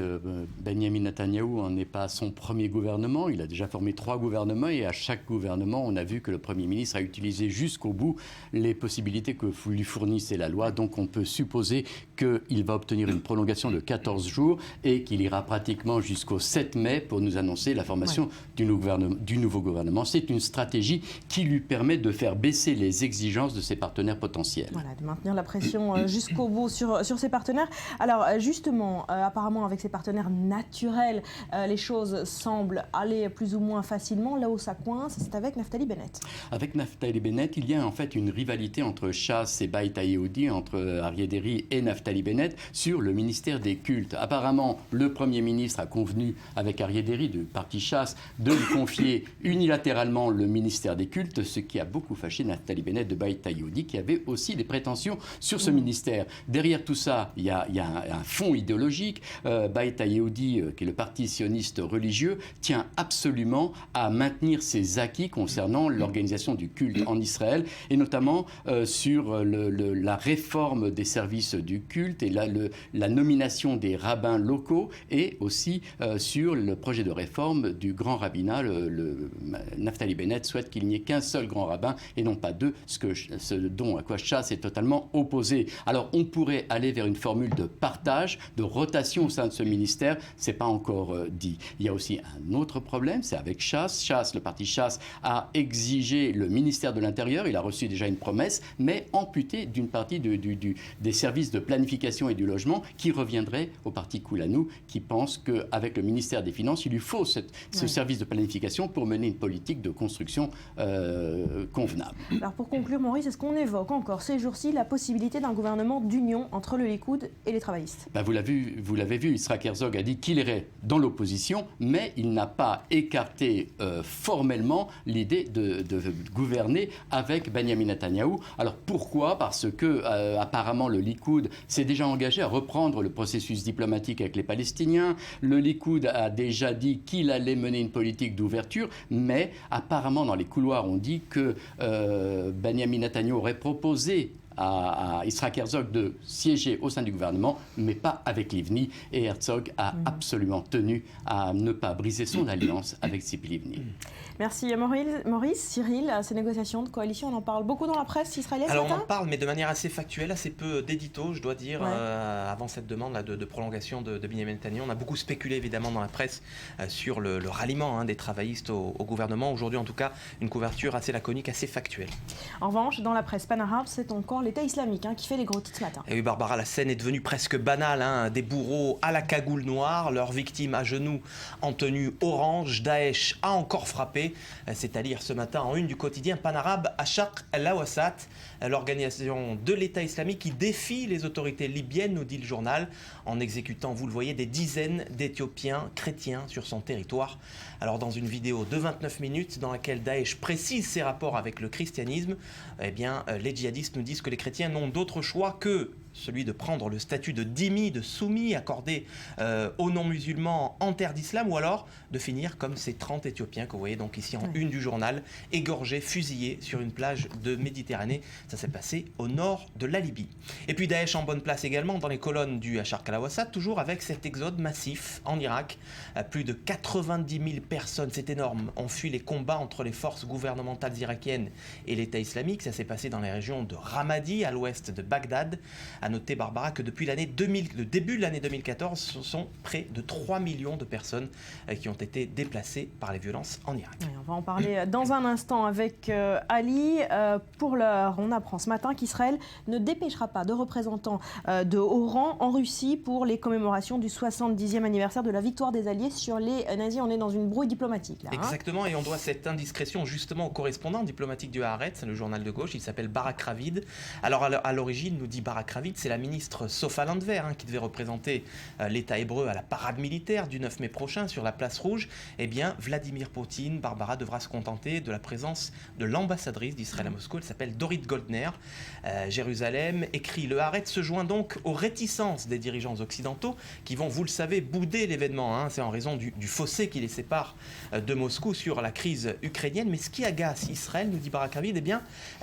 T: Benyamin Netanyahou n'est pas son premier gouvernement. Il a déjà formé 3 gouvernements et à chaque gouvernement, on a vu que le Premier ministre a utilisé jusqu'au bout les possibilités que lui fournissait la loi. Donc on peut supposer qu'il va obtenir une prolongation de 14 jours et qu'il ira pratiquement jusqu'au 7 mai pour nous annoncer la formation du nouveau gouvernement. C'est une stratégie qui lui permet de faire baisser les exigences de ses partenaires potentiels.
A: Voilà, de maintenir la pression jusqu'au bout sur ses partenaires. Alors justement, apparemment avec ses partenaires naturels, les choses semblent aller plus ou moins facilement. Là où ça coince, c'est avec Naftali Bennett.
T: Avec Naftali Bennett, il y a en fait une rivalité entre Shas et Abait HaYehudi, entre Aryeh Deri et Naftali Bennett sur le ministère des cultes. Apparemment, le Premier ministre a convenu avec Aryeh Deri du parti Shas de lui confier unilatéralement le ministère des cultes, ce qui a beaucoup fâché Naftali Bennett de Abait HaYehudi, qui avait aussi des prétentions sur ce ministère. Derrière tout ça, il y a un fond idéologique. Abait HaYehudi, qui est le parti sioniste religieux, tient absolument à maintenir ses acquis concernant l'organisation du culte en Israël, et notamment sur la réforme des services du culte et la nomination des rabbins locaux, et aussi sur le projet de réforme du grand rabbinat. Naftali Bennett souhaite qu'il n'y ait qu'un seul grand rabbin et non pas 2, ce dont à quoi Shas est totalement opposé. Alors on pourrait aller vers une formule de partage, de rotation au sein de ce ministère, c'est pas encore dit. Il y a aussi un autre problème, c'est avec Shas. Le parti Shas a exigé le ministère de l'Intérieur, il a reçu déjà une promesse, mais amputé d'une partie des services de planification et du logement qui reviendrait au parti Kulanu, qui pense qu'avec le ministère des Finances, il lui faut ce service de planification pour mener une politique de construction convenable.
A: Alors pour conclure, Maurice, est-ce qu'on évoque encore ces jours-ci la possibilité d'un gouvernement d'union entre le Likoud et les travaillistes?
T: Vous l'avez vu, Yitzhak Herzog a dit qu'il irait dans l'opposition, mais il n'a pas écarté formellement l'idée de gouverner avec Benyamin Netanyahou. Alors pourquoi? Parce que apparemment le Likoud s'est déjà engagé à reprendre le processus diplomatique avec les Palestiniens. Le Likoud a déjà dit qu'il allait mener une politique d'ouverture, mais apparemment dans les couloirs on dit que Benyamin Netanyahou aurait proposé à Yitzhak Herzog de siéger au sein du gouvernement, mais pas avec Livni. Et Herzog a absolument tenu à ne pas briser son alliance avec Tzipi Livni.
A: Merci Maurice. Cyril, ces négociations de coalition, on en parle beaucoup dans la presse israélienne?
K: Alors on en parle, mais de manière assez factuelle, assez peu d'édito, je dois dire, avant cette demande là, de prolongation de Benyamin Netanyahou. On a beaucoup spéculé évidemment dans la presse sur le ralliement des travaillistes au gouvernement. Aujourd'hui en tout cas, une couverture assez laconique, assez factuelle.
A: En revanche, dans la presse pan-arabe, c'est encore l'État islamique qui fait les gros titres ce matin.
K: Et oui Barbara, la scène est devenue presque banale. Des bourreaux à la cagoule noire, leurs victimes à genoux en tenue orange. Daesh a encore frappé. C'est à lire ce matin en une du quotidien pan-arabe Ashaq al-Awasat, l'organisation de l'État islamique qui défie les autorités libyennes, nous dit le journal, en exécutant, vous le voyez, des dizaines d'Éthiopiens chrétiens sur son territoire. Alors dans une vidéo de 29 minutes dans laquelle Daesh précise ses rapports avec le christianisme, les djihadistes nous disent que les chrétiens n'ont d'autre choix que celui de prendre le statut de dhimmi, de soumis accordé aux non-musulmans en terre d'islam, ou alors de finir comme ces 30 Éthiopiens que vous voyez donc ici en une du journal, égorgés, fusillés sur une plage de Méditerranée. Ça s'est passé au nord de la Libye. Et puis Daesh en bonne place également dans les colonnes du Ashaq al-Awasat, toujours avec cet exode massif en Irak. Plus de 90 000 personnes, c'est énorme, ont fui les combats entre les forces gouvernementales irakiennes et l'État islamique. Ça s'est passé dans les régions de Ramadi, à l'ouest de Bagdad. À noter, Barbara, que depuis le début de l'année 2014, ce sont près de 3 millions de personnes qui ont été déplacées par les violences en Irak.
A: Oui, on va en parler dans un instant avec Ali. Pour l'heure, on apprend ce matin qu'Israël ne dépêchera pas de représentants de haut rang en Russie pour les commémorations du 70e anniversaire de la victoire des Alliés sur les nazis. On est dans une brouille diplomatique là.
K: Exactement, et on doit cette indiscrétion justement au correspondant diplomatique du Haaretz, le journal de gauche. Il s'appelle Barak Ravid. Alors à l'origine, nous dit Barak Ravid, c'est la ministre Sofa Landwehr qui devait représenter l'État hébreu à la parade militaire du 9 mai prochain sur la place Rouge. Eh bien, Vladimir Poutine, Barbara, devra se contenter de la présence de l'ambassadrice d'Israël à Moscou. Elle s'appelle Dorit Goldner. Jérusalem, écrit le Haaretz, se joint donc aux réticences des dirigeants occidentaux qui vont, vous le savez, bouder l'événement. C'est en raison du fossé qui les sépare de Moscou sur la crise ukrainienne. Mais ce qui agace Israël, nous dit Barak Ravid, eh bien,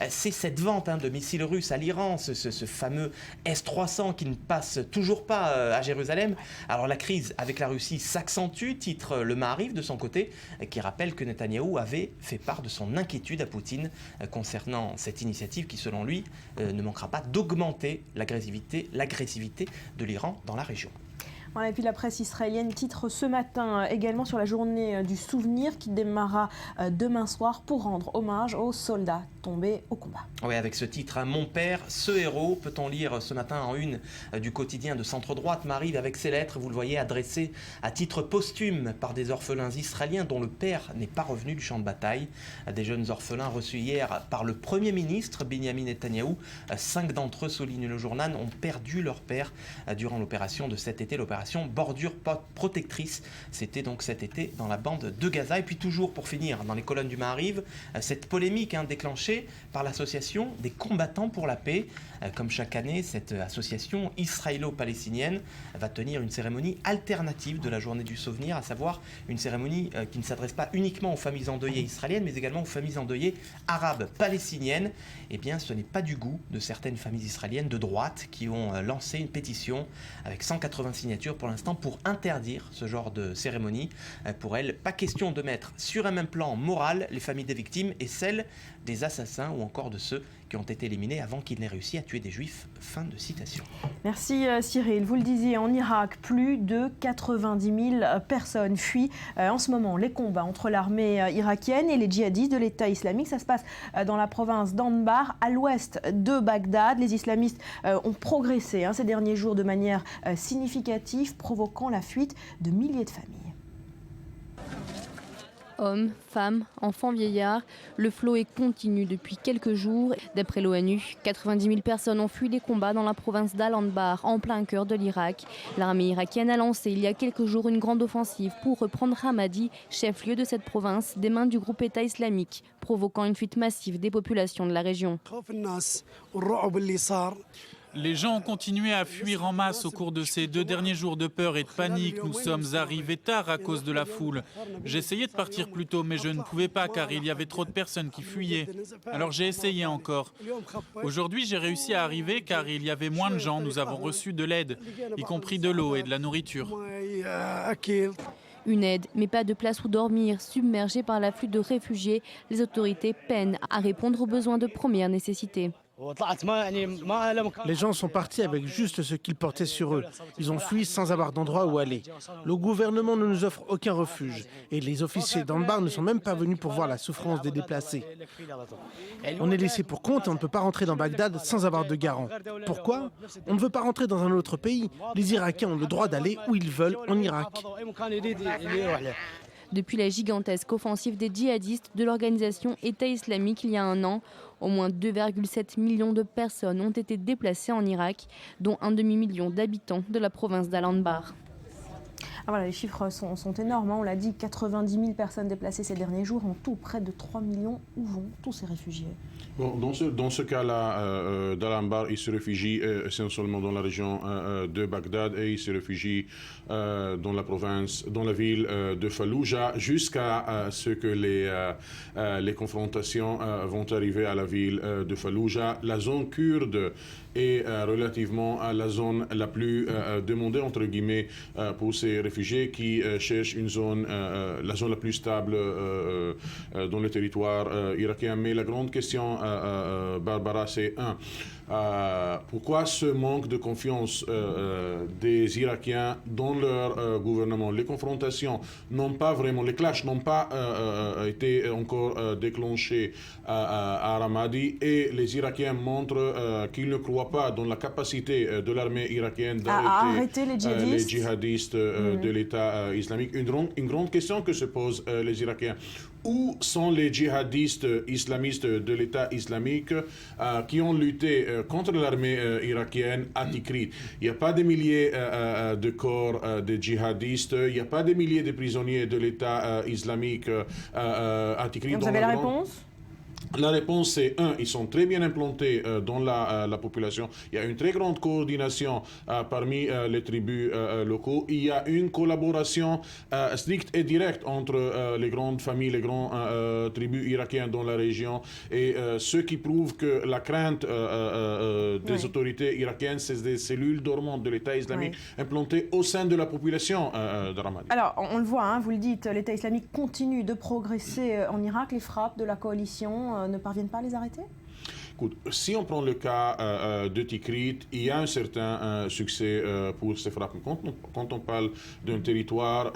K: c'est cette vente de missiles russes à l'Iran, ce fameux S-300 qui ne passe toujours pas à Jérusalem. Alors la crise avec la Russie s'accentue, titre le Maariv de son côté, qui rappelle que Netanyahou avait fait part de son inquiétude à Poutine concernant cette initiative qui, selon lui, ne manquera pas d'augmenter l'agressivité de l'Iran dans la région.
A: Voilà, et puis la presse israélienne titre ce matin également sur la journée du souvenir qui démarrera demain soir pour rendre hommage aux soldats tombés au combat.
K: Oui, avec ce titre, Mon père, ce héros, peut-on lire ce matin en une du quotidien de centre-droite, Maariv, avec ces lettres, vous le voyez, adressées à titre posthume par des orphelins israéliens dont le père n'est pas revenu du champ de bataille. Des jeunes orphelins reçus hier par le Premier ministre Benyamin Netanyahou. 5 d'entre eux, souligne le journal, ont perdu leur père durant l'opération de cet été, l'opération Bordure protectrice. C'était donc cet été dans la bande de Gaza. Et puis toujours pour finir dans les colonnes du Maariv, cette polémique déclenchée par l'association des combattants pour la paix. Comme chaque année, cette association israélo-palestinienne va tenir une cérémonie alternative de la journée du souvenir, à savoir une cérémonie qui ne s'adresse pas uniquement aux familles endeuillées israéliennes, mais également aux familles endeuillées arabes palestiniennes. Eh bien, ce n'est pas du goût de certaines familles israéliennes de droite qui ont lancé une pétition avec 180 signatures pour l'instant pour interdire ce genre de cérémonie. Pour elles, pas question de mettre sur un même plan moral les familles des victimes et celles des assassins ou encore de ceux qui ont été éliminés avant qu'ils n'aient réussi à tuer des juifs. Fin de citation.
A: Merci Cyril. Vous le disiez, en Irak, plus de 90 000 personnes fuient en ce moment les combats entre l'armée irakienne et les djihadistes de l'État islamique. Ça se passe dans la province d'Anbar, à l'ouest de Bagdad. Les islamistes ont progressé ces derniers jours de manière significative, provoquant la fuite de milliers de familles.
H: Hommes, femmes, enfants, vieillards, le flot est continu depuis quelques jours. D'après l'ONU, 90 000 personnes ont fui les combats dans la province d'Al-Anbar, en plein cœur de l'Irak. L'armée irakienne a lancé il y a quelques jours une grande offensive pour reprendre Ramadi, chef-lieu de cette province, des mains du groupe État islamique, provoquant une fuite massive des populations de la région.
U: Les gens ont continué à fuir en masse au cours de ces 2 derniers jours de peur et de panique. Nous sommes arrivés tard à cause de la foule. J'essayais de partir plus tôt, mais je ne pouvais pas car il y avait trop de personnes qui fuyaient. Alors j'ai essayé encore. Aujourd'hui, j'ai réussi à arriver car il y avait moins de gens. Nous avons reçu de l'aide, y compris de l'eau et de la nourriture.
H: Une aide, mais pas de place où dormir. Submergés par l'afflux de réfugiés, les autorités peinent à répondre aux besoins de première nécessité.
V: Les gens sont partis avec juste ce qu'ils portaient sur eux. Ils ont fui sans avoir d'endroit où aller. Le gouvernement ne nous offre aucun refuge. Et les officiers d'Anbar ne sont même pas venus pour voir la souffrance des déplacés. On est laissé pour compte et on ne peut pas rentrer dans Bagdad sans avoir de garant. Pourquoi ? On ne veut pas rentrer dans un autre pays. Les Irakiens ont le droit d'aller où ils veulent en Irak.
H: Depuis la gigantesque offensive des djihadistes de l'organisation État islamique il y a un an, au moins 2,7 millions de personnes ont été déplacées en Irak, dont un demi-million d'habitants de la province d'Al-Anbar.
A: Ah voilà, les chiffres sont énormes, on l'a dit, 90 000 personnes déplacées ces derniers jours, en tout près de 3 millions. Où vont tous ces réfugiés ?
W: Bon, dans ce cas-là, d'Al-Anbar, ils se réfugient essentiellement dans la région de Bagdad et ils se réfugient dans la province, dans la ville de Fallujah, jusqu'à ce que les confrontations vont arriver à la ville de Fallujah. La zone kurde est relativement la zone la plus demandée, entre guillemets, pour ces réfugiés qui cherchent une zone, la zone la plus stable dans le territoire irakien. Mais la grande question, Barbara, c'est Pourquoi ce manque de confiance des Irakiens dans leur gouvernement? Les confrontations n'ont pas vraiment, les clashs n'ont pas été encore déclenchés à Ramadi, et les Irakiens montrent qu'ils ne croient pas dans la capacité de l'armée irakienne d'arrêter les djihadistes de l'État islamique. Une grande question que se posent les Irakiens: où sont les djihadistes islamistes de l'État islamique qui ont lutté contre l'armée irakienne à Tikrit? Il n'y a pas des milliers de corps de djihadistes, il n'y a pas des milliers de prisonniers de l'État islamique à Tikrit.
A: Vous avez la réponse?
W: La réponse, c'est ils sont très bien implantés dans la population. Il y a une très grande coordination parmi les tribus locaux. Il y a une collaboration stricte et directe entre les grandes familles, les grandes tribus irakiennes dans la région. Et ce qui prouve que la crainte des autorités irakiennes, c'est des cellules dormantes de l'État islamique implantées au sein de la population de Ramadi.
A: Alors, on le voit, vous le dites, l'État islamique continue de progresser en Irak. Les frappes de la coalition ne parviennent pas à les arrêter?
W: Écoute, si on prend le cas de Tikrit, il y a un certain succès pour ces frappes. Quand on parle d'un territoire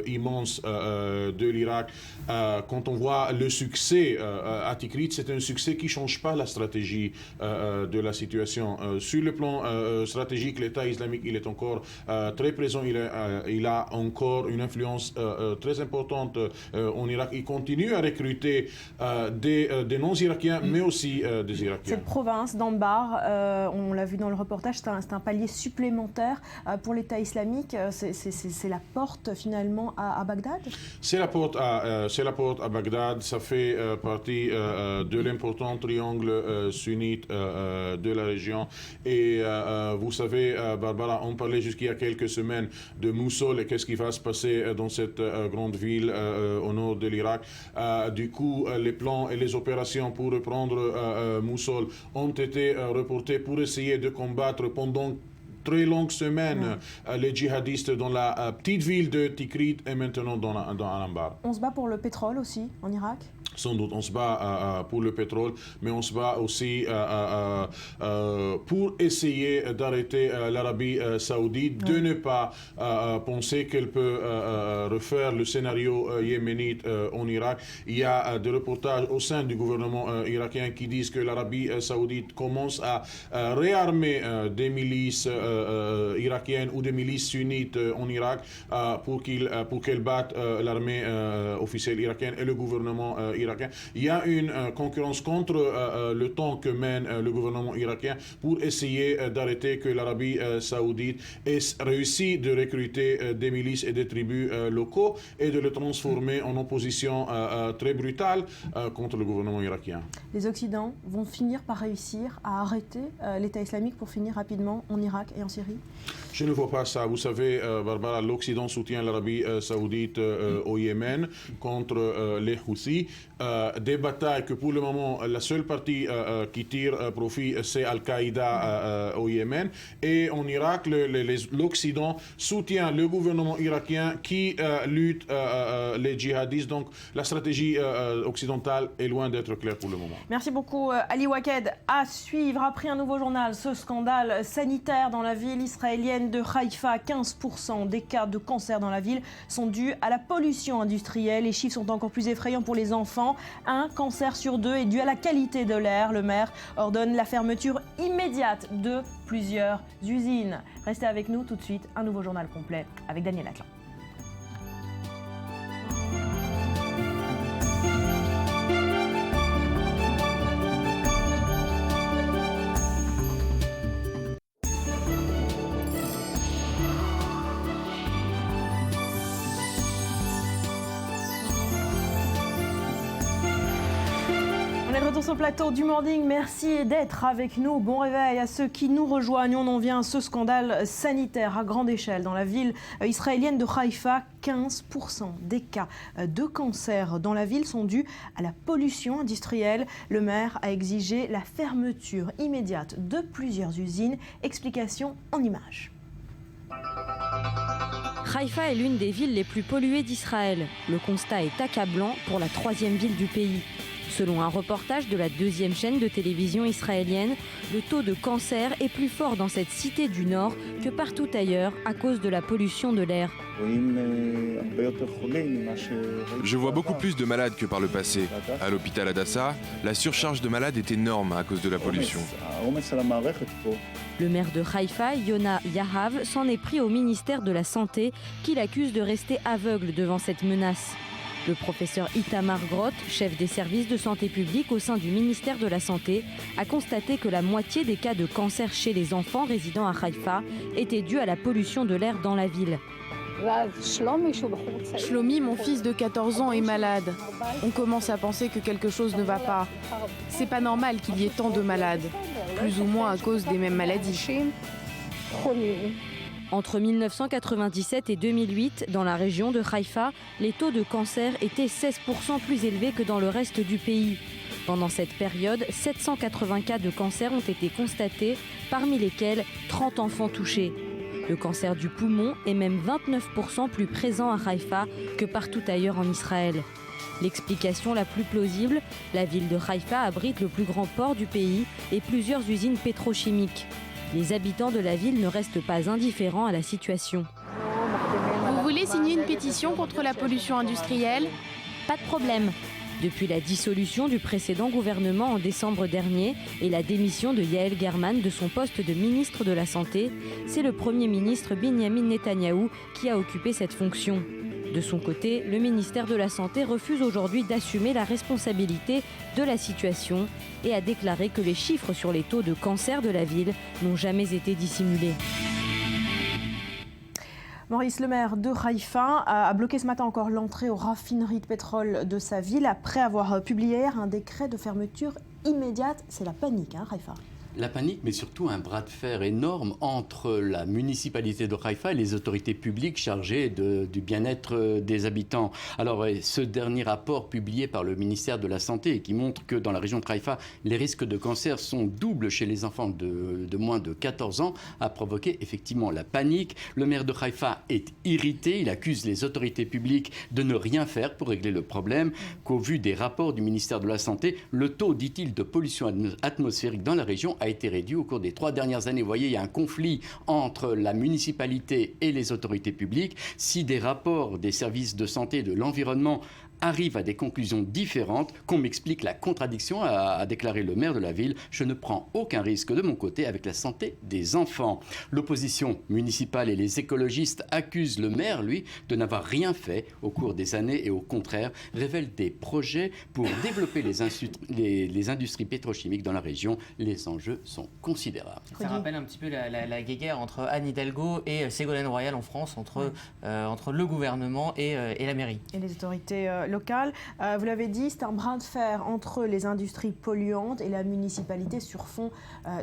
W: immense de l'Irak, quand on voit le succès à Tikrit, c'est un succès qui ne change pas la stratégie de la situation. Sur le plan stratégique, l'État islamique, il est encore très présent. Il a encore une influence très importante en Irak. Il continue à recruter des non-irakiens, mais aussi des Irakiens.
A: Cette province d'Anbar, on l'a vu dans le reportage, c'est un palier supplémentaire pour l'État islamique. C'est la porte finalement à Bagdad?
W: C'est la porte à Bagdad. Ça fait partie de l'important triangle sunnite de la région. Et vous savez, Barbara, on parlait jusqu'il y a quelques semaines de Moussoul et qu'est-ce qui va se passer dans cette grande ville au nord de l'Irak. Du coup, les plans et les opérations pour reprendre Moussoul ont été reportés pour essayer de combattre pendant très longues semaines les djihadistes dans la petite ville de Tikrit et maintenant dans Anbar.
A: On se bat pour le pétrole aussi en Irak?
W: Sans doute, on se bat pour le pétrole, mais on se bat aussi pour essayer d'arrêter l'Arabie saoudite, de ne pas penser qu'elle peut refaire le scénario yéménite en Irak. Il y a des reportages au sein du gouvernement irakien qui disent que l'Arabie saoudite commence à réarmer des milices irakiennes ou des milices sunnites en Irak pour qu'elles battent l'armée officielle irakienne et le gouvernement irakien. Il y a une concurrence contre le temps que mène le gouvernement irakien pour essayer d'arrêter que l'Arabie saoudite ait réussi de recruter des milices et des tribus locaux et de les transformer en opposition très brutale contre le gouvernement irakien.
A: Les Occidents vont finir par réussir à arrêter l'État islamique pour finir rapidement en Irak et en Syrie?
W: Je ne vois pas ça. Vous savez, Barbara, l'Occident soutient l'Arabie saoudite au Yémen contre les Houthis. Des batailles que pour le moment, la seule partie qui tire profit, c'est Al-Qaïda au Yémen. Et en Irak, l'Occident soutient le gouvernement irakien qui lutte les djihadistes. Donc la stratégie occidentale est loin d'être claire pour le moment.
A: Merci beaucoup Ali Waked. À suivre, après un nouveau journal, ce scandale sanitaire dans la ville israélienne de Haïfa. 15% des cas de cancer dans la ville sont dus à la pollution industrielle. Les chiffres sont encore plus effrayants pour les enfants. Un cancer sur 2 est dû à la qualité de l'air. Le maire ordonne la fermeture immédiate de plusieurs usines. Restez avec nous tout de suite, un nouveau journal complet avec Daniel Atlan. Sur le plateau du Morning, merci d'être avec nous. Bon réveil à ceux qui nous rejoignent. On en vient à ce scandale sanitaire à grande échelle dans la ville israélienne de Haïfa. 15% des cas de cancer dans la ville sont dus à la pollution industrielle. Le maire a exigé la fermeture immédiate de plusieurs usines. Explication en images.
H: Haïfa est l'une des villes les plus polluées d'Israël. Le constat est accablant pour la 3e ville du pays. Selon un reportage de la 2e chaîne de télévision israélienne, le taux de cancer est plus fort dans cette cité du Nord que partout ailleurs à cause de la pollution de l'air.
B: Je vois beaucoup plus de malades que par le passé. À l'hôpital Hadassah, la surcharge de malades est énorme à cause de la pollution.
H: Le maire de Haïfa, Yona Yahav, s'en est pris au ministère de la Santé, qui l'accuse de rester aveugle devant cette menace. Le professeur Itamar Groth, chef des services de santé publique au sein du ministère de la Santé, a constaté que la moitié des cas de cancer chez les enfants résidant à Haïfa étaient dus à la pollution de l'air dans la ville.
C: Shlomi, mon fils de 14 ans, est malade. On commence à penser que quelque chose ne va pas. C'est pas normal qu'il y ait tant de malades, plus ou moins à cause des mêmes maladies.
H: Entre 1997 et 2008, dans la région de Haïfa, les taux de cancer étaient 16% plus élevés que dans le reste du pays. Pendant cette période, 780 cas de cancer ont été constatés, parmi lesquels 30 enfants touchés. Le cancer du poumon est même 29% plus présent à Haïfa que partout ailleurs en Israël. L'explication la plus plausible, la ville de Haïfa abrite le plus grand port du pays et plusieurs usines pétrochimiques. Les habitants de la ville ne restent pas indifférents à la situation.
C: Vous voulez signer une pétition contre la pollution industrielle ?
H: Pas de problème. Depuis la dissolution du précédent gouvernement en décembre dernier et la démission de Yael German de son poste de ministre de la Santé, c'est le Premier ministre Benjamin Netanyahou qui a occupé cette fonction. De son côté, le ministère de la Santé refuse aujourd'hui d'assumer la responsabilité de la situation et a déclaré que les chiffres sur les taux de cancer de la ville n'ont jamais été dissimulés.
A: Maurice, le maire de Haïfa a bloqué ce matin encore l'entrée aux raffineries de pétrole de sa ville après avoir publié hier un décret de fermeture immédiate. C'est la panique, Haïfa.
T: La panique, mais surtout un bras de fer énorme entre la municipalité de Haïfa et les autorités publiques chargées du bien-être des habitants. Alors, ce dernier rapport publié par le ministère de la Santé qui montre que dans la région de Haïfa, les risques de cancer sont doubles chez les enfants de moins de 14 ans a provoqué effectivement la panique. Le maire de Haïfa est irrité. Il accuse les autorités publiques de ne rien faire pour régler le problème, qu'au vu des rapports du ministère de la Santé, le taux, dit-il, de pollution atmosphérique dans la région a été réduit au cours des 3 dernières années. Vous voyez, il y a un conflit entre la municipalité et les autorités publiques. Si des rapports des services de santé et de l'environnement arrive à des conclusions différentes, qu'on m'explique la contradiction, a déclaré le maire de la ville. Je ne prends aucun risque de mon côté avec la santé des enfants. L'opposition municipale et les écologistes accusent le maire, lui, de n'avoir rien fait au cours des années et au contraire révèlent des projets pour développer les industries pétrochimiques dans la région. Les enjeux sont considérables.
J: Ça rappelle un petit peu la guéguerre entre Anne Hidalgo et Ségolène Royal en France, entre le gouvernement et la mairie.
A: Et les autorités locales. Vous l'avez dit, c'est un bras de fer entre les industries polluantes et la municipalité sur fond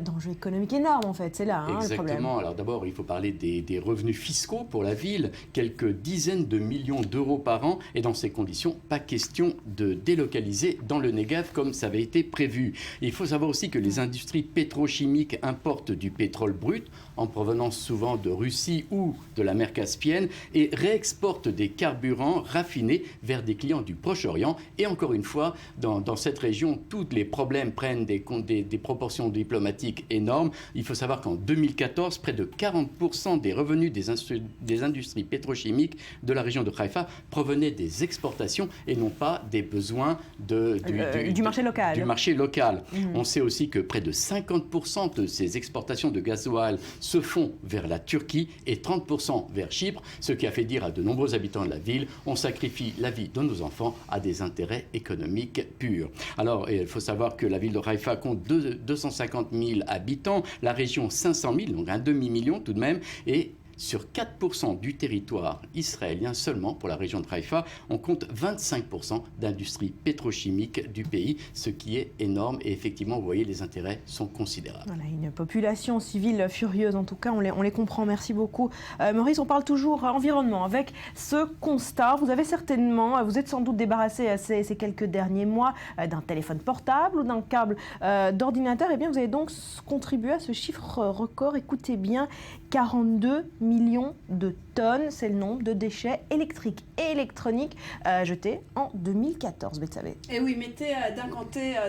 A: d'enjeux économiques énormes, en fait. C'est là le problème.
T: Exactement. Alors d'abord, il faut parler des revenus fiscaux pour la ville, quelques dizaines de millions d'euros par an. Et dans ces conditions, pas question de délocaliser dans le Negev comme ça avait été prévu. Et il faut savoir aussi que les industries pétrochimiques importent du pétrole brut, en provenance souvent de Russie ou de la mer Caspienne, et réexportent des carburants raffinés vers des clients du Proche-Orient. Et encore une fois, dans cette région, tous les problèmes prennent des proportions diplomatiques énormes. Il faut savoir qu'en 2014, près de 40% des revenus des industries pétrochimiques de la région de Haïfa provenaient des exportations et non pas des besoins
A: du marché local.
T: Du marché local. On sait aussi que près de 50% de ces exportations de gasoil se font vers la Turquie et 30% vers Chypre, ce qui a fait dire à de nombreux habitants de la ville, on sacrifie la vie de nos enfants à des intérêts économiques purs. Alors, il faut savoir que la ville de Haïfa compte 250 000 habitants, la région 500 000, donc un demi-million tout de même, et sur 4% du territoire israélien seulement, pour la région de Haïfa, on compte 25% d'industrie pétrochimique du pays, ce qui est énorme. Et effectivement, vous voyez, les intérêts sont considérables.
A: Voilà, une population civile furieuse, en tout cas, on les comprend. Merci beaucoup. Maurice, on parle toujours environnement. Avec ce constat, vous êtes sans doute débarrassé ces quelques derniers mois d'un téléphone portable ou d'un câble d'ordinateur. Eh bien, vous avez donc contribué à ce chiffre record. Écoutez bien, 42 millions de tonnes. C'est le nombre de déchets électriques et électroniques jetés en 2014, Betsabe.
G: Et oui, mettez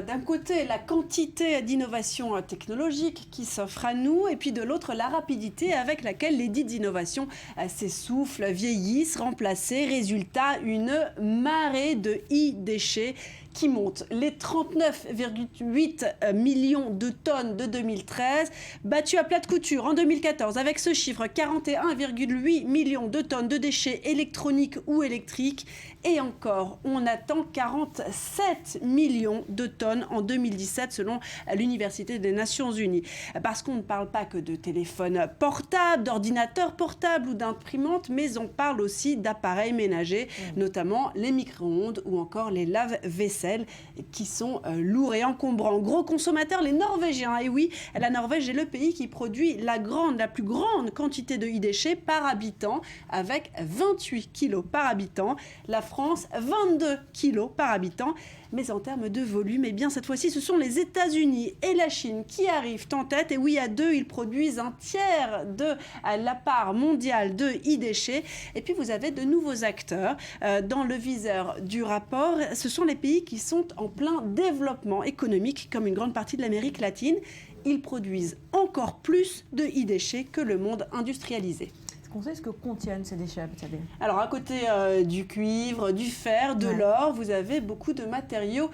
G: d'un côté la quantité d'innovations technologiques qui s'offrent à nous, et puis de l'autre la rapidité avec laquelle les dites innovations s'essoufflent, vieillissent, remplacées. Résultat, une marée de e-déchets qui monte. Les 39,8 millions de tonnes de 2013, battus à plat de couture en 2014 avec ce chiffre, 41,8 millions de tonnes de déchets électroniques ou électriques. Et encore, on attend 47 millions de tonnes en 2017 selon l'Université des Nations Unies. Parce qu'on ne parle pas que de téléphones portables, d'ordinateurs portables ou d'imprimantes, mais on parle aussi d'appareils ménagers, notamment les micro-ondes ou encore les lave-vaisselle qui sont lourds et encombrants. Gros consommateurs, les Norvégiens. Et oui, la Norvège est le pays qui produit la plus grande quantité de e-déchets par habitant, avec 28 kilos par habitant. La France, 22 kilos par habitant. Mais en termes de volume, eh bien, cette fois-ci, ce sont les États-Unis et la Chine qui arrivent en tête. Et oui, à deux, ils produisent un tiers de la part mondiale de e-déchets. Et puis, vous avez de nouveaux acteurs dans le viseur du rapport. Ce sont les pays qui sont en plein développement économique, comme une grande partie de l'Amérique latine. Ils produisent encore plus de e-déchets que le monde industrialisé.
A: On sait ce que contiennent ces déchets,
G: Alors, à côté du cuivre, du fer, de l'or, vous avez beaucoup de matériaux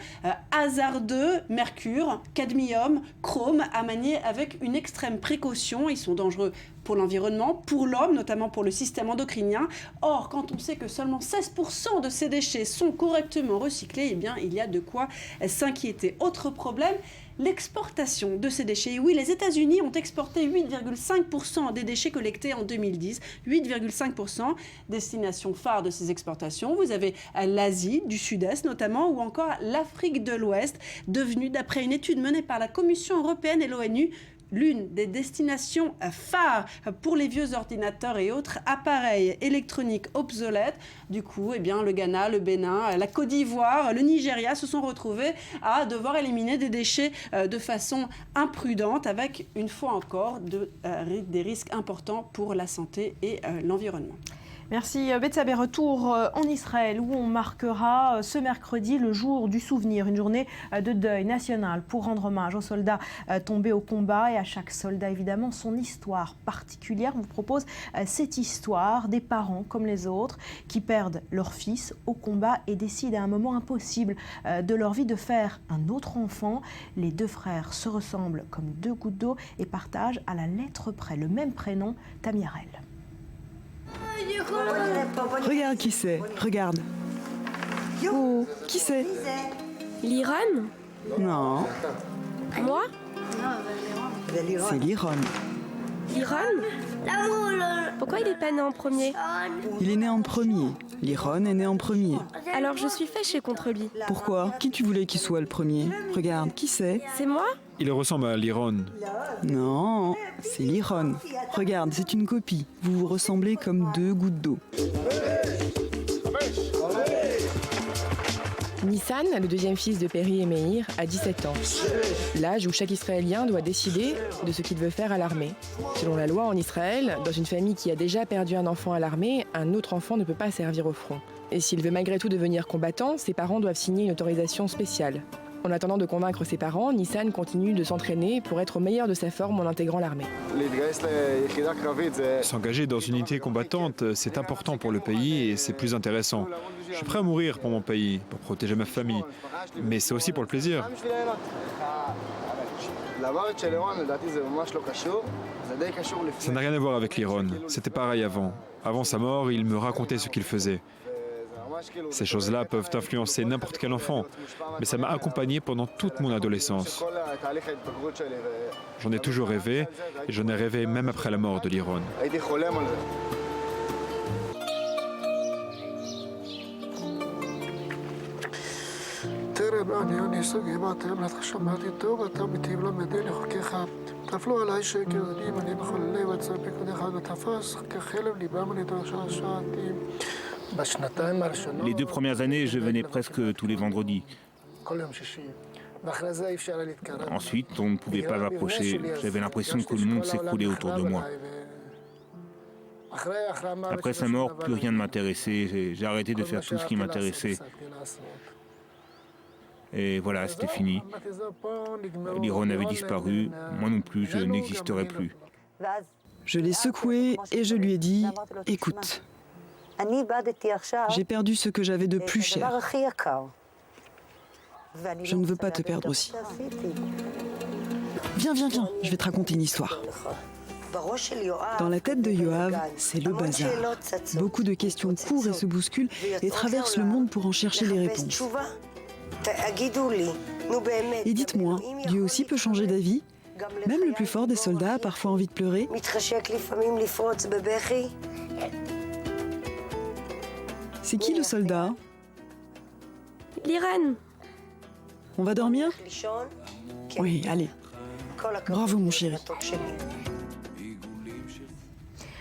G: hasardeux, mercure, cadmium, chrome, à manier avec une extrême précaution. Ils sont dangereux pour l'environnement, pour l'homme, notamment pour le système endocrinien. Or, quand on sait que seulement 16% de ces déchets sont correctement recyclés, eh bien, il y a de quoi s'inquiéter. Autre problème, l'exportation de ces déchets. Oui, les États-Unis ont exporté 8,5% des déchets collectés en 2010. 8,5%. Destination phare de ces exportations. Vous avez l'Asie du Sud-Est notamment, ou encore l'Afrique de l'Ouest, devenue, d'après une étude menée par la Commission européenne et l'ONU, l'une des destinations phares pour les vieux ordinateurs et autres appareils électroniques obsolètes. Du coup, eh bien, le Ghana, le Bénin, la Côte d'Ivoire, le Nigeria se sont retrouvés à devoir éliminer des déchets de façon imprudente, avec, une fois encore, des risques importants pour la santé et l'environnement.
A: Merci Betsabe. Retour en Israël où on marquera ce mercredi le jour du souvenir, une journée de deuil national pour rendre hommage aux soldats tombés au combat, et à chaque soldat évidemment son histoire particulière. On vous propose cette histoire des parents comme les autres qui perdent leur fils au combat et décident à un moment impossible de leur vie de faire un autre enfant. Les deux frères se ressemblent comme deux gouttes d'eau et partagent à la lettre près le même prénom, Tamirel.
D: Regarde qui c'est, regarde. Oh, qui c'est?
E: Liron?
D: Non.
E: Moi?
D: C'est Liron.
E: Liron? Pourquoi il n'est pas né en premier?
D: Il est né en premier. Liron est né en premier.
E: Alors je suis fâchée contre lui.
D: Pourquoi? Qui tu voulais qu'il soit le premier? Regarde, qui c'est?
E: C'est moi?
F: Il ressemble à Liron.
D: Non, c'est Liron. Regarde, c'est une copie. Vous vous ressemblez comme deux gouttes d'eau.
X: Nissan, le deuxième fils de Péri et Meir, a 17 ans. L'âge où chaque Israélien doit décider de ce qu'il veut faire à l'armée. Selon la loi en Israël, dans une famille qui a déjà perdu un enfant à l'armée, un autre enfant ne peut pas servir au front. Et s'il veut malgré tout devenir combattant, ses parents doivent signer une autorisation spéciale. En attendant de convaincre ses parents, Nissan continue de s'entraîner pour être au meilleur de sa forme en intégrant l'armée.
F: S'engager dans une unité combattante, c'est important pour le pays et c'est plus intéressant. Je suis prêt à mourir pour mon pays, pour protéger ma famille, mais c'est aussi pour le plaisir. Ça n'a rien à voir avec Liron, c'était pareil avant. Avant sa mort, il me racontait ce qu'il faisait. Ces choses-là peuvent influencer n'importe quel enfant, mais ça m'a accompagné pendant toute mon adolescence. J'en ai toujours rêvé, et j'en ai rêvé même après la mort de Liron.
Y: Les 2 premières années, je venais presque tous les vendredis. Ensuite, on ne pouvait pas approcher. J'avais l'impression que le monde s'écroulait autour de moi. Après sa mort, plus rien ne m'intéressait. J'ai arrêté de faire tout ce qui m'intéressait. Et voilà, c'était fini. Liron avait disparu, moi non plus, je n'existerai plus.
D: Je l'ai secoué et je lui ai dit « Écoute, j'ai perdu ce que j'avais de plus cher. Je ne veux pas te perdre aussi. Viens, je vais te raconter une histoire. » Dans la tête de Yoav, c'est le bazar. Beaucoup de questions courent et se bousculent et traversent le monde pour en chercher les réponses. Et dites-moi, Dieu aussi peut changer d'avis? Même le plus fort des soldats a parfois envie de pleurer. C'est qui le soldat?
E: Liran.
D: On va dormir? Oui, allez. Bravo mon chéri.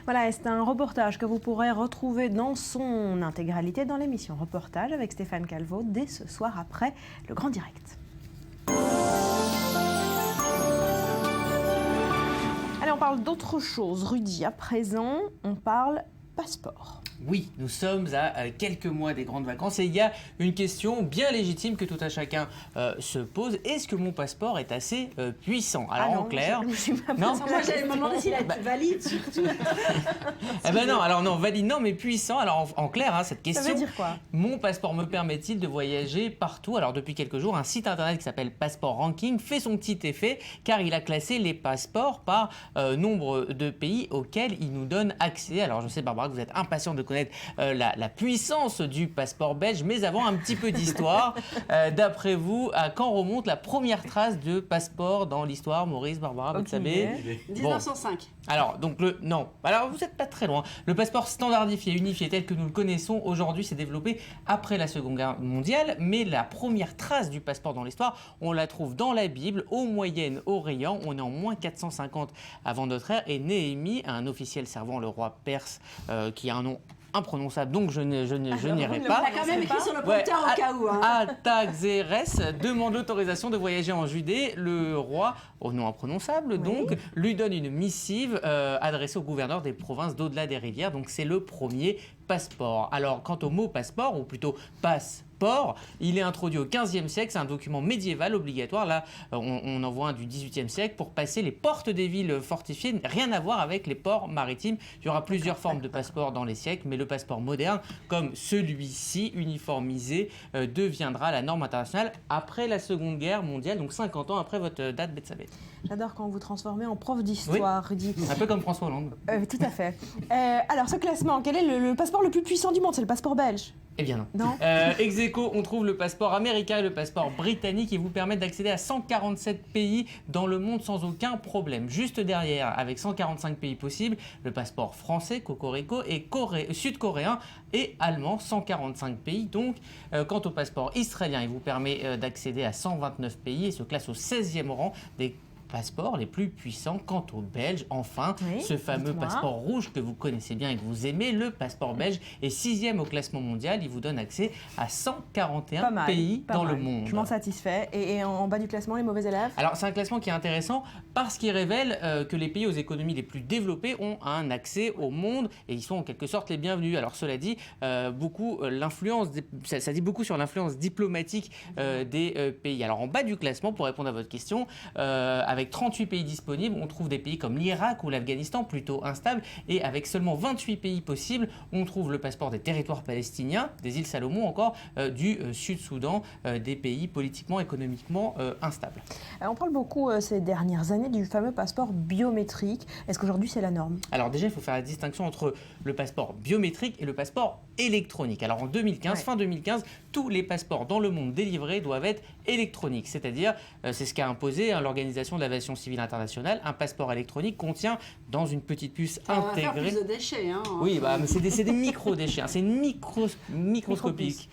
A: Voilà, c'est un reportage que vous pourrez retrouver dans son intégralité dans l'émission Reportage avec Stéphane Calvo dès ce soir après le Grand Direct. Allez, on parle d'autre chose. Rudy, à présent, on parle passeport.
J: Oui, nous sommes à quelques mois des grandes vacances et il y a une question bien légitime que tout un chacun se pose. Est-ce que mon passeport est assez puissant? Alors
A: non,
J: en clair,
G: non. Moi j'allais me demander s'il est valide surtout.
J: Eh ben non, alors non, valide non, mais puissant. Alors en clair, cette question.
A: Ça veut dire quoi?
J: Mon passeport me permet-il de voyager partout? Alors depuis quelques jours, un site internet qui s'appelle Passport Ranking fait son petit effet car il a classé les passeports par nombre de pays auxquels il nous donne accès. Alors je sais Barbara que vous êtes impatiente de connaître la puissance du passeport belge, mais avant un petit peu d'histoire. D'après vous, à quand remonte la première trace de passeport dans l'histoire? Maurice, Barbara, vous savez?
G: 1905.
J: Alors, donc non. Alors, vous n'êtes pas très loin. Le passeport standardifié, unifié, tel que nous le connaissons aujourd'hui, s'est développé après la Seconde Guerre mondiale, mais la première trace du passeport dans l'histoire, on la trouve dans la Bible, au Moyen-Orient. On est en moins 450 avant notre ère, et Néhémie, un officiel servant le roi perse, qui a un nom imprononçable, donc je n'irai pas.
G: On l'a quand même écrit sur le prompteur au cas où.
J: Artaxerxès demande l'autorisation de voyager en Judée. Le roi, au nom imprononçable, donc, lui donne une missive adressée au gouverneur des provinces d'au-delà des rivières. Donc c'est le premier passeport. Alors quant au mot passeport, ou plutôt passeport, il est introduit au XVe siècle. C'est un document médiéval obligatoire. Là, on en voit un du XVIIIe siècle pour passer les portes des villes fortifiées. Rien à voir avec les ports maritimes. Il y aura plusieurs formes de passeports dans les siècles, mais le passeport moderne, comme celui-ci, uniformisé, deviendra la norme internationale après la Seconde Guerre mondiale, donc 50 ans après votre date, Bethsabée.
A: J'adore quand vous transformez en prof d'histoire, Rudy.
J: Un peu comme François Hollande.
A: Tout à fait. Alors, ce classement, quel est le passeport le plus puissant du monde? C'est le passeport belge?
J: Eh bien non.
A: Non.
J: Ex aequo, on trouve le passeport américain et le passeport britannique qui vous permettent d'accéder à 147 pays dans le monde sans aucun problème. Juste derrière, avec 145 pays possibles, le passeport français, Cocorico, et sud-coréen et allemand, 145 pays. Donc, quant au passeport israélien, il vous permet d'accéder à 129 pays et se classe au 16e rang des passeports les plus puissants. Quant aux Belges, enfin, ce fameux passeport rouge que vous connaissez bien et que vous aimez, le passeport belge est 6e au classement mondial. Il vous donne accès à 141 pays dans le monde.
A: Je m'en satisfais. Et en bas du classement, les mauvais élèves?
J: Alors, c'est un classement qui est intéressant parce qu'il révèle que les pays aux économies les plus développées ont un accès au monde et ils sont en quelque sorte les bienvenus. Alors, cela dit, ça dit beaucoup sur l'influence diplomatique des pays. Alors, en bas du classement, pour répondre à votre question, avec 38 pays disponibles, on trouve des pays comme l'Irak ou l'Afghanistan, plutôt instables, et avec seulement 28 pays possibles, on trouve le passeport des territoires palestiniens, des îles Salomon, encore du Sud-Soudan, des pays politiquement, économiquement instables.
A: On parle beaucoup ces dernières années du fameux passeport biométrique. Est-ce qu'aujourd'hui c'est la norme?
J: Alors déjà, il faut faire la distinction entre le passeport biométrique et le passeport électronique. Alors en 2015, fin 2015, tous les passeports dans le monde délivrés doivent être électroniques. C'est-à-dire, c'est ce qu'a imposé l'Organisation de l'aviation civile internationale. Un passeport électronique contient dans une petite puce intégrée...
G: On va faire plus de déchets.
J: Oui, mais c'est des micro-déchets. C'est une microscopique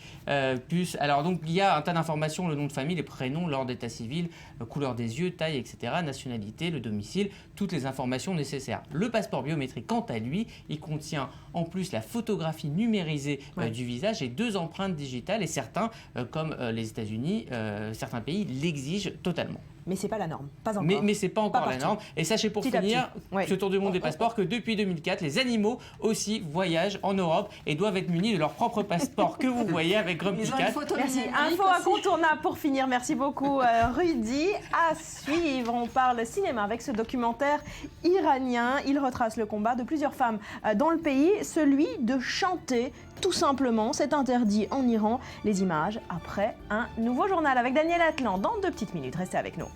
J: puce. Alors donc, il y a un tas d'informations, le nom de famille, les prénoms, l'ordre d'état civil, couleur des yeux, taille, etc., nationalité, le domicile, toutes les informations nécessaires. Le passeport biométrique, quant à lui, il contient en plus la photographie numérisée du visage et 2 empreintes digitales, et certains, comme les États-Unis, certains pays l'exigent totalement.
A: Mais c'est pas la norme, pas encore.
J: Mais c'est pas encore la norme. Et sachez pour finir, ce tour du monde des passeports, que depuis 2004, les animaux aussi voyagent en Europe et doivent être munis de leur propre passeport que vous voyez avec Grumpy Cat.
A: Merci. Info incontournable pour finir. Merci beaucoup Rudy. À suivre, on parle cinéma avec ce documentaire iranien. Il retrace le combat de plusieurs femmes dans le pays, celui de chanter. Tout simplement, c'est interdit en Iran. Les images après un nouveau journal avec Daniel Atlan dans 2 petites minutes. Restez avec nous.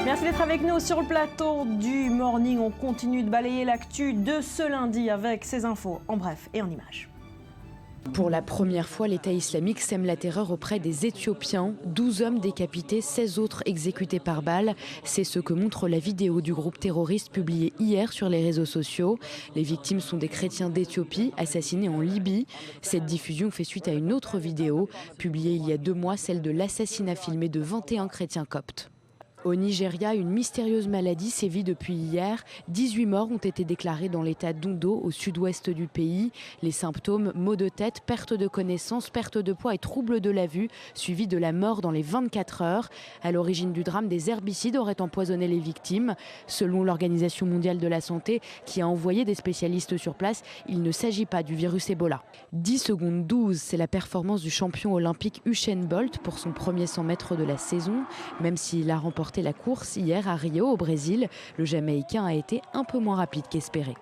A: Merci d'être avec nous sur le plateau du Morning. On continue de balayer l'actu de ce lundi avec ces infos en bref et en images.
C: Pour la première fois, l'État islamique sème la terreur auprès des Éthiopiens. 12 hommes décapités, 16 autres exécutés par balle. C'est ce que montre la vidéo du groupe terroriste publiée hier sur les réseaux sociaux. Les victimes sont des chrétiens d'Éthiopie assassinés en Libye. Cette diffusion fait suite à une autre vidéo publiée il y a 2 mois, celle de l'assassinat filmé de 21 chrétiens coptes. Au Nigeria, une mystérieuse maladie sévit depuis hier. 18 morts ont été déclarés dans l'état d'Ondo, au sud-ouest du pays. Les symptômes, maux de tête, perte de connaissance, perte de poids et troubles de la vue, suivis de la mort dans les 24 heures. À l'origine du drame, des herbicides auraient empoisonné les victimes. Selon l'Organisation mondiale de la santé, qui a envoyé des spécialistes sur place, il ne s'agit pas du virus Ebola. 10 secondes 12, c'est la performance du champion olympique Usain Bolt pour son premier 100 mètres de la saison. Même s'il a remporté la course hier à Rio, au Brésil, le Jamaïcain a été un peu moins rapide qu'espéré.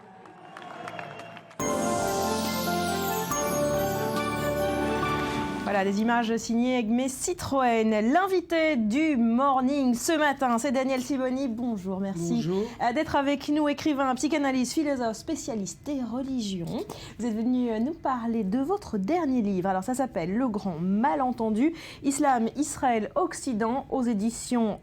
A: Voilà, des images signées Egmé Citroën. L'invité du Morning ce matin, c'est Daniel Sibony. Bonjour, merci d'être avec nous. Écrivain, psychanalyste, philosophe, spécialiste des religions. Vous êtes venu nous parler de votre dernier livre. Alors, ça s'appelle Le Grand Malentendu, Islam, Israël, Occident, aux éditions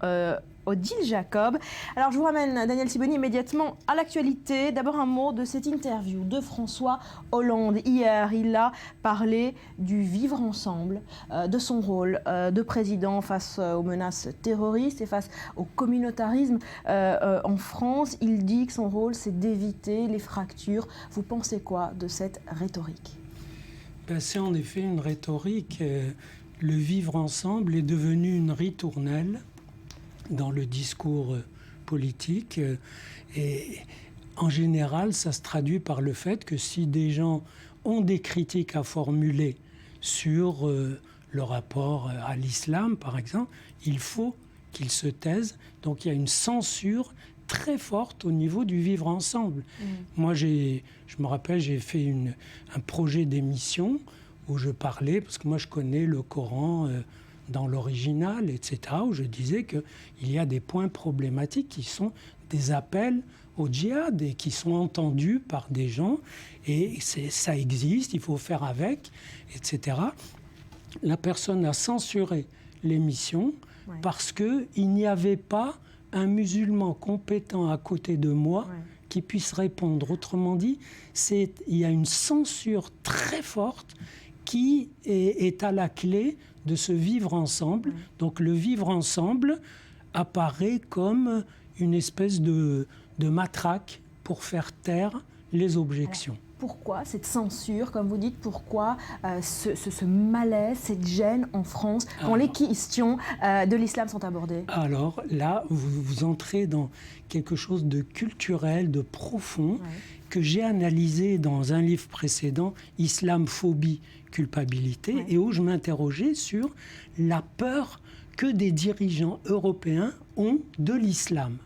A: Odile Jacob. Alors je vous ramène, Daniel Sibony, immédiatement à l'actualité. D'abord un mot de cette interview de François Hollande. Hier, il a parlé du vivre ensemble, de son rôle de président face aux menaces terroristes et face au communautarisme en France. Il dit que son rôle, c'est d'éviter les fractures. Vous pensez quoi de cette rhétorique ?
I: C'est en effet une rhétorique. Le vivre ensemble est devenu une ritournelle dans le discours politique. Et en général, ça se traduit par le fait que si des gens ont des critiques à formuler sur le rapport à l'islam, par exemple, il faut qu'ils se taisent. Donc il y a une censure très forte au niveau du vivre ensemble. Moi, je me rappelle, j'ai fait un projet d'émission où je parlais, parce que moi je connais le Coran dans l'original, etc., où je disais qu'il y a des points problématiques qui sont des appels au djihad et qui sont entendus par des gens, et ça existe, il faut faire avec, etc. La personne a censuré l'émission parce qu'il n'y avait pas un musulman compétent à côté de moi qui puisse répondre. Autrement dit, il y a une censure très forte qui est à la clé de ce vivre ensemble. Donc le vivre ensemble apparaît comme une espèce de matraque pour faire taire les objections.
A: Pourquoi cette censure, comme vous dites, pourquoi ce malaise, cette gêne en France quand les questions de l'islam sont abordées ? Alors
I: là, vous entrez dans quelque chose de culturel, de profond, que j'ai analysé dans un livre précédent, Islamophobie, culpabilité, et où je m'interrogeais sur la peur que des dirigeants européens ont de l'islam.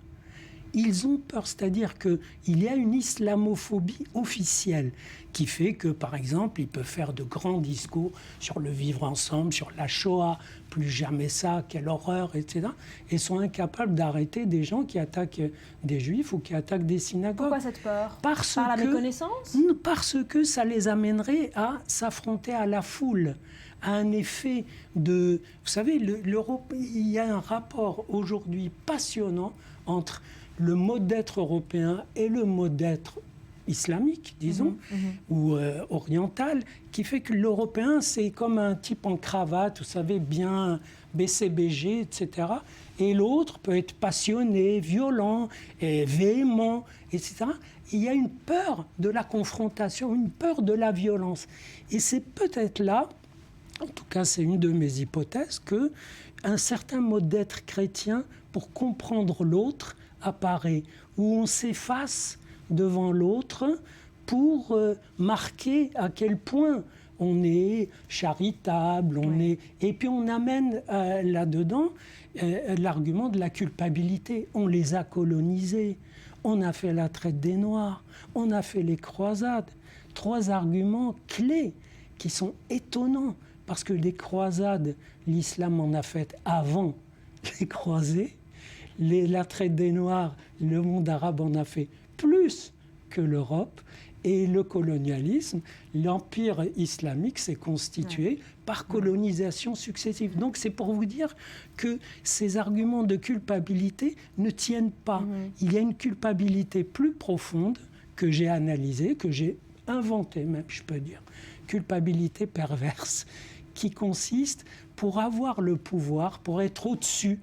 I: Ils ont peur, c'est-à-dire qu'il y a une islamophobie officielle qui fait que, par exemple, ils peuvent faire de grands discours sur le vivre ensemble, sur la Shoah, plus jamais ça, quelle horreur, etc. Et sont incapables d'arrêter des gens qui attaquent des juifs ou qui attaquent des synagogues.
A: Pourquoi cette peur ?
I: Par
A: la méconnaissance ?
I: Parce que ça les amènerait à s'affronter à la foule, à un effet de... Vous savez, l'Europe, il y a un rapport aujourd'hui passionnant entre le mode d'être européen et le mode d'être islamique, disons, ou orientale, qui fait que l'Européen, c'est comme un type en cravate, vous savez, bien BCBG, etc. Et l'autre peut être passionné, violent, et véhément, etc. Il y a une peur de la confrontation, une peur de la violence. Et c'est peut-être là, en tout cas c'est une de mes hypothèses, qu'un certain mode d'être chrétien, pour comprendre l'autre, apparaît, où on s'efface devant l'autre pour marquer à quel point on est charitable, et puis on amène là-dedans l'argument de la culpabilité. On les a colonisés, on a fait la traite des Noirs, on a fait les croisades. 3 arguments clés qui sont étonnants, parce que les croisades, l'islam en a fait avant les croisés, la traite des Noirs, le monde arabe en a fait plus que l'Europe, et le colonialisme, l'empire islamique s'est constitué par colonisation successive. Donc c'est pour vous dire que ces arguments de culpabilité ne tiennent pas. Il y a une culpabilité plus profonde que j'ai analysée, que j'ai inventée même, je peux dire. Culpabilité perverse, qui consiste pour avoir le pouvoir, pour être au-dessus.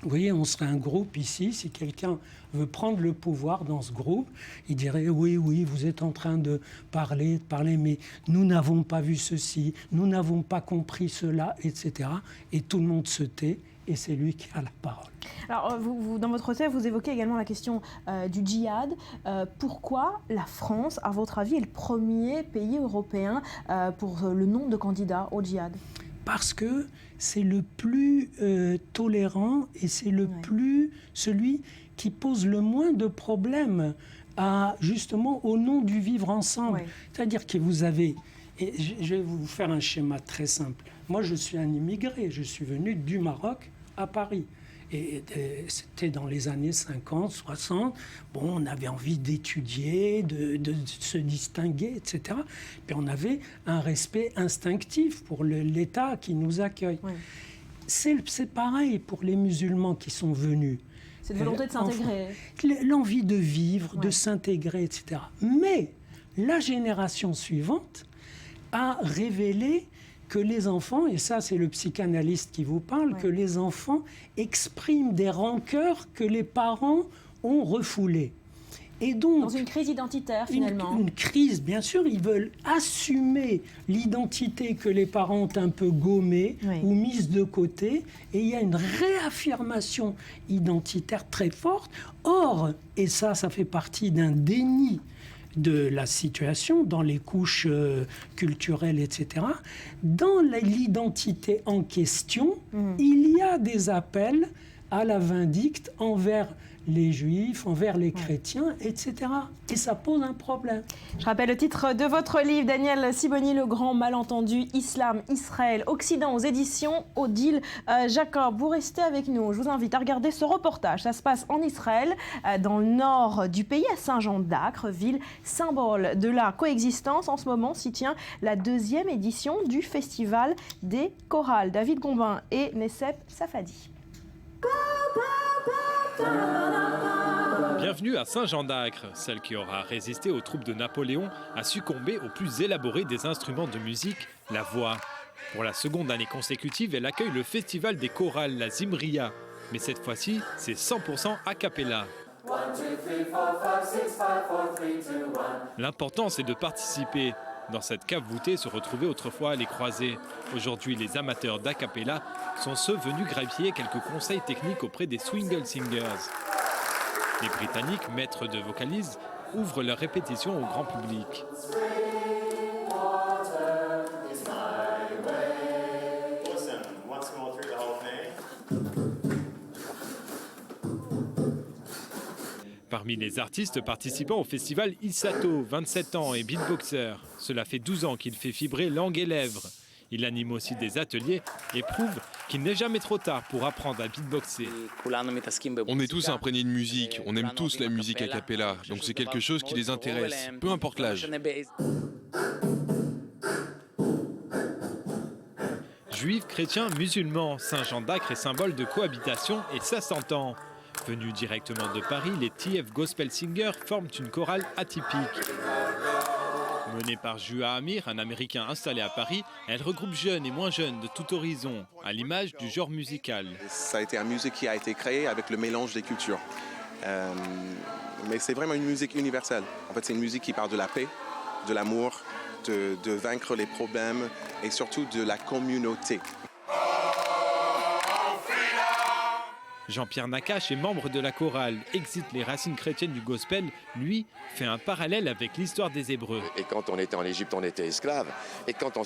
I: Vous voyez, on serait un groupe ici, si quelqu'un veut prendre le pouvoir dans ce groupe, il dirait oui, vous êtes en train de parler, mais nous n'avons pas vu ceci, nous n'avons pas compris cela, etc. Et tout le monde se tait, et c'est lui qui a la parole.
A: Alors, vous, dans votre thèse, vous évoquez également la question du djihad. Pourquoi la France, à votre avis, est le premier pays européen pour le nombre de candidats au djihad ?
I: Parce que c'est le plus tolérant et c'est celui qui pose le moins de problèmes justement au nom du vivre ensemble. C'est-à-dire que vous avez, et je vais vous faire un schéma très simple. Moi, je suis un immigré, je suis venu du Maroc à Paris. Et c'était dans les années 50, 60. Bon, on avait envie d'étudier, de se distinguer, etc. Puis on avait un respect instinctif pour l'État qui nous accueille. C'est pareil pour les musulmans qui sont venus.
A: Cette volonté de s'intégrer.
I: L'envie de vivre, de s'intégrer, etc. Mais la génération suivante a révélé que les enfants, et ça c'est le psychanalyste qui vous parle, que les enfants expriment des rancœurs que les parents ont refoulées. Et donc,
A: dans une crise identitaire finalement.
I: Une crise, bien sûr, ils veulent assumer l'identité que les parents ont un peu gommée ou mise de côté, et il y a une réaffirmation identitaire très forte. Or, et ça fait partie d'un déni de la situation, dans les couches culturelles, etc. Dans l'identité en question, il y a des appels à la vindicte envers les juifs, envers les chrétiens, etc. Et ça pose un problème.
A: Je rappelle le titre de votre livre, Daniel Sibony, Le Grand Malentendu, Islam, Israël, Occident, aux éditions Odile Jacob. Vous restez avec nous. Je vous invite à regarder ce reportage. Ça se passe en Israël, dans le nord du pays, à Saint-Jean-d'Acre, ville symbole de la coexistence. En ce moment s'y tient la 2e édition du Festival des chorales. David Gombin et Necep Safadi.
L: Bienvenue à Saint-Jean-d'Acre. Celle qui aura résisté aux troupes de Napoléon a succombé au plus élaboré des instruments de musique, la voix. Pour la 2e année consécutive, elle accueille le festival des chorales, la Zimria. Mais cette fois-ci, c'est 100% a cappella. L'important, c'est de participer. Dans cette cave voûtée se retrouvaient autrefois les croisés. Aujourd'hui, les amateurs d'a cappella sont ceux venus gravier quelques conseils techniques auprès des Swingle Singers. Les Britanniques, maîtres de vocalise, ouvrent leurs répétitions au grand public. Parmi les artistes participant au festival Isato, 27 ans et beatboxer. Cela fait 12 ans qu'il fait vibrer langue et lèvres. Il anime aussi des ateliers et prouve qu'il n'est jamais trop tard pour apprendre à beatboxer.
B: On est tous imprégnés de musique, on aime tous la musique a cappella, donc c'est quelque chose qui les intéresse, peu importe l'âge.
L: Juifs, chrétiens, musulmans, Saint-Jean-d'Acre est symbole de cohabitation et ça s'entend. Venus directement de Paris, les TF Gospel Singers forment une chorale atypique. Menée par Juha Amir, un Américain installé à Paris, elle regroupe jeunes et moins jeunes de tout horizon, à l'image du genre musical.
M: Ça a été une musique qui a été créée avec le mélange des cultures. Mais c'est vraiment une musique universelle. En fait, c'est une musique qui parle de la paix, de l'amour, de vaincre les problèmes et surtout de la communauté.
L: Jean-Pierre Nakache est membre de la chorale, excite les racines chrétiennes du gospel. Lui fait un parallèle avec l'histoire des Hébreux.
N: Et quand on était en Égypte, on était esclaves. Et quand on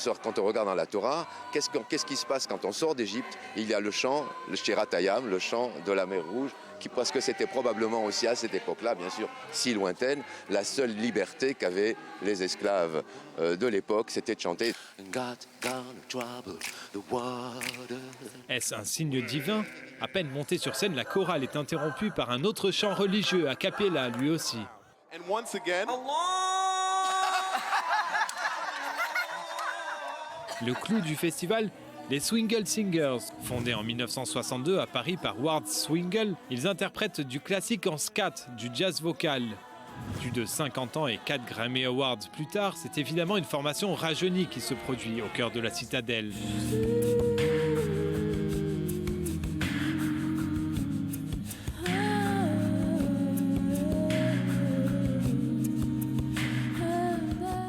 N: regarde dans la Torah, qu'est-ce qui se passe quand on sort d'Égypte? Il y a le chant, le Shiratayam, le chant de la mer Rouge, parce que c'était probablement aussi à cette époque-là, bien sûr, si lointaine, la seule liberté qu'avaient les esclaves de l'époque, c'était de chanter.
L: Est-ce un signe divin? À peine montée sur scène, la chorale est interrompue par un autre chant religieux, a cappella lui aussi. Le clou du festival, les Swingle Singers. Fondés en 1962 à Paris par Ward Swingle, ils interprètent du classique en scat, du jazz vocal. Plus de 50 ans et 4 Grammy Awards plus tard, c'est évidemment une formation rajeunie qui se produit au cœur de la citadelle.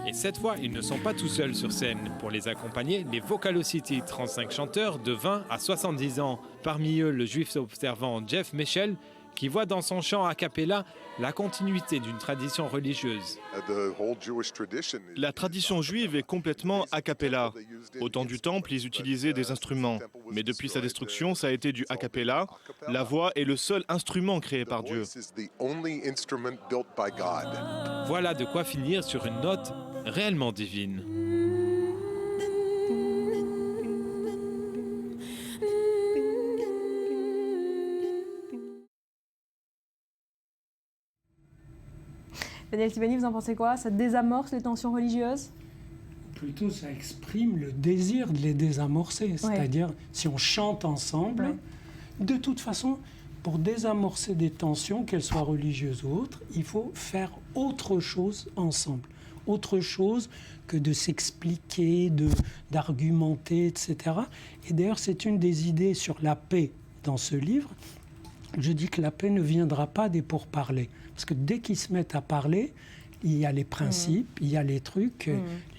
L: Et cette fois, ils ne sont pas tout seuls sur scène. Pour les accompagner, les Vocalocity, 35 chanteurs de 20 à 70 ans. Parmi eux, le juif observant Jeff Michel, qui voit dans son chant a cappella la continuité d'une tradition religieuse.
O: La tradition juive est complètement a cappella. Au temps du temple, ils utilisaient des instruments. Mais depuis sa destruction, ça a été du a cappella. La voix est le seul instrument créé par Dieu.
L: Voilà de quoi finir sur une note réellement divine.
A: Daniel Sibani, vous en pensez quoi? Ça désamorce les tensions religieuses?
I: Plutôt, ça exprime le désir de les désamorcer. C'est-à-dire, si on chante ensemble, de toute façon, pour désamorcer des tensions, qu'elles soient religieuses ou autres, il faut faire autre chose ensemble. Autre chose que de s'expliquer, d'argumenter, etc. Et d'ailleurs, c'est une des idées sur la paix dans ce livre. Je dis que la paix ne viendra pas des pourparlers. Parce que dès qu'ils se mettent à parler, il y a les principes, il y a les trucs,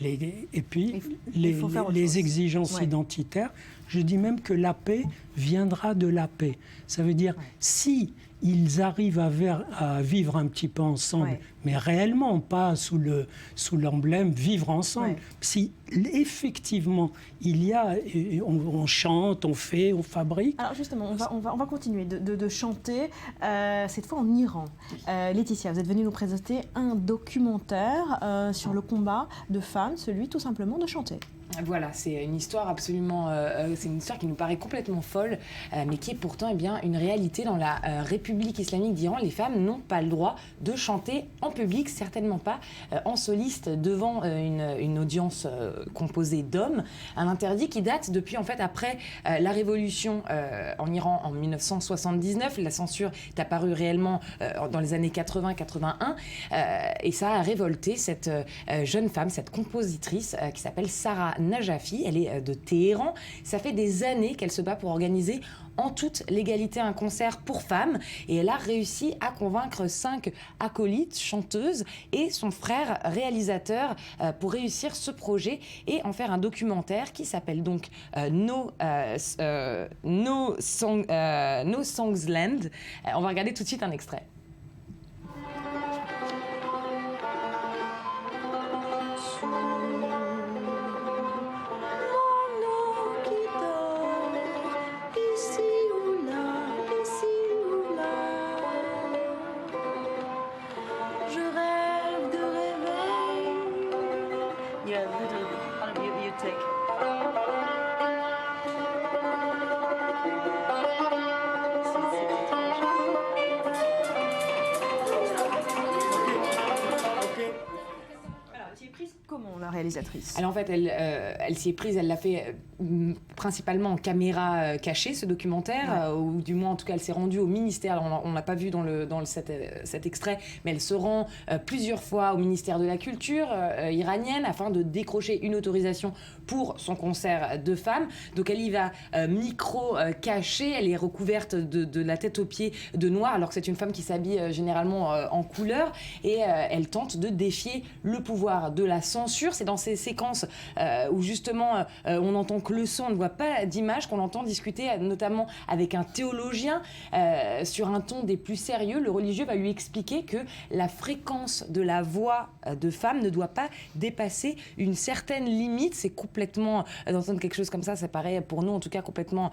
I: et puis les exigences identitaires. Je dis même que la paix viendra de la paix. Ça veut dire, si ils arrivent à vivre un petit peu ensemble, mais réellement, pas sous l'emblème vivre ensemble. Si effectivement, il y a, on chante, on fait, on fabrique.
A: Alors justement, on va continuer de chanter, cette fois en Iran. Laetitia, vous êtes venue nous présenter un documentaire sur le combat de femmes, celui tout simplement de chanter.
P: Voilà, c'est une histoire absolument, c'est une histoire qui nous paraît complètement folle, mais qui est pourtant une réalité dans la République islamique d'Iran. Les femmes n'ont pas le droit de chanter en public, certainement pas en soliste devant une audience composée d'hommes. Un interdit qui date depuis en fait après la révolution en Iran en 1979. La censure est apparue réellement dans les années 80-81 et ça a révolté cette jeune femme, cette compositrice qui s'appelle Sarah Najafi. Elle est de Téhéran. Ça fait des années qu'elle se bat pour organiser en toute légalité un concert pour femmes et elle a réussi à convaincre 5 acolytes, chanteuses et son frère réalisateur pour réussir ce projet et en faire un documentaire qui s'appelle donc No Songs Land. On va regarder tout de suite un extrait.
A: réalisatrice.
P: Alors en fait, elle s'y est prise, elle l'a fait principalement en caméra cachée, ce documentaire, ou du moins en tout cas elle s'est rendue au ministère, on l'a pas vu dans cet extrait, mais elle se rend plusieurs fois au ministère de la Culture iranienne afin de décrocher une autorisation pour son concert de femmes. Donc elle y va micro caché, elle est recouverte de la tête aux pieds de noir, alors que c'est une femme qui s'habille généralement en couleur, et elle tente de défier le pouvoir de la censure. C'est dans ces séquences où justement on n'entend que le son, on ne voit pas d'image, qu'on entend discuter notamment avec un théologien sur un ton des plus sérieux. Le religieux va lui expliquer que la fréquence de la voix de femme ne doit pas dépasser une certaine limite. C'est complètement, d'entendre quelque chose comme ça paraît pour nous en tout cas complètement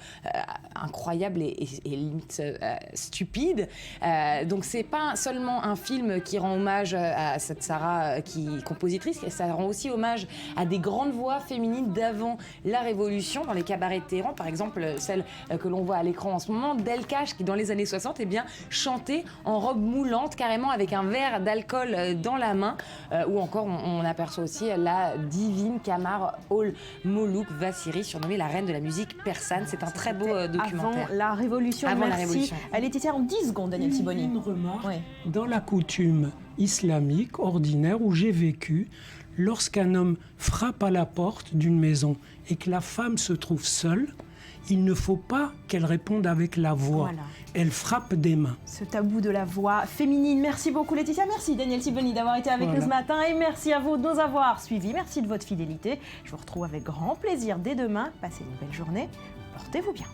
P: incroyable et limite stupide. Donc c'est pas seulement un film qui rend hommage à cette Sarah qui est compositrice, ça rend aussi hommage à des grandes voix féminines d'avant la Révolution dans les cabarets de Téhéran, par exemple celle que l'on voit à l'écran en ce moment, Delkash, qui dans les années 60 chantait en robe moulante, carrément avec un verre d'alcool dans la main, ou encore on aperçoit aussi la divine Kamar Ol-Molouk Vassiri, surnommée la reine de la musique persane. C'est un très beau documentaire.
A: Avant la Révolution,
P: Avant
A: merci.
P: La Révolution.
A: Laetitia, en 10 secondes, Daniel Siboni.
I: Une remarque, dans la coutume islamique ordinaire où j'ai vécu, lorsqu'un homme frappe à la porte d'une maison et que la femme se trouve seule, il ne faut pas qu'elle réponde avec la voix.
A: Voilà.
I: Elle frappe des mains.
A: Ce tabou de la voix féminine. Merci beaucoup Laetitia, merci Daniel Siboni d'avoir été avec nous ce matin et merci à vous de nous avoir suivis. Merci de votre fidélité. Je vous retrouve avec grand plaisir dès demain. Passez une belle journée. Portez-vous bien.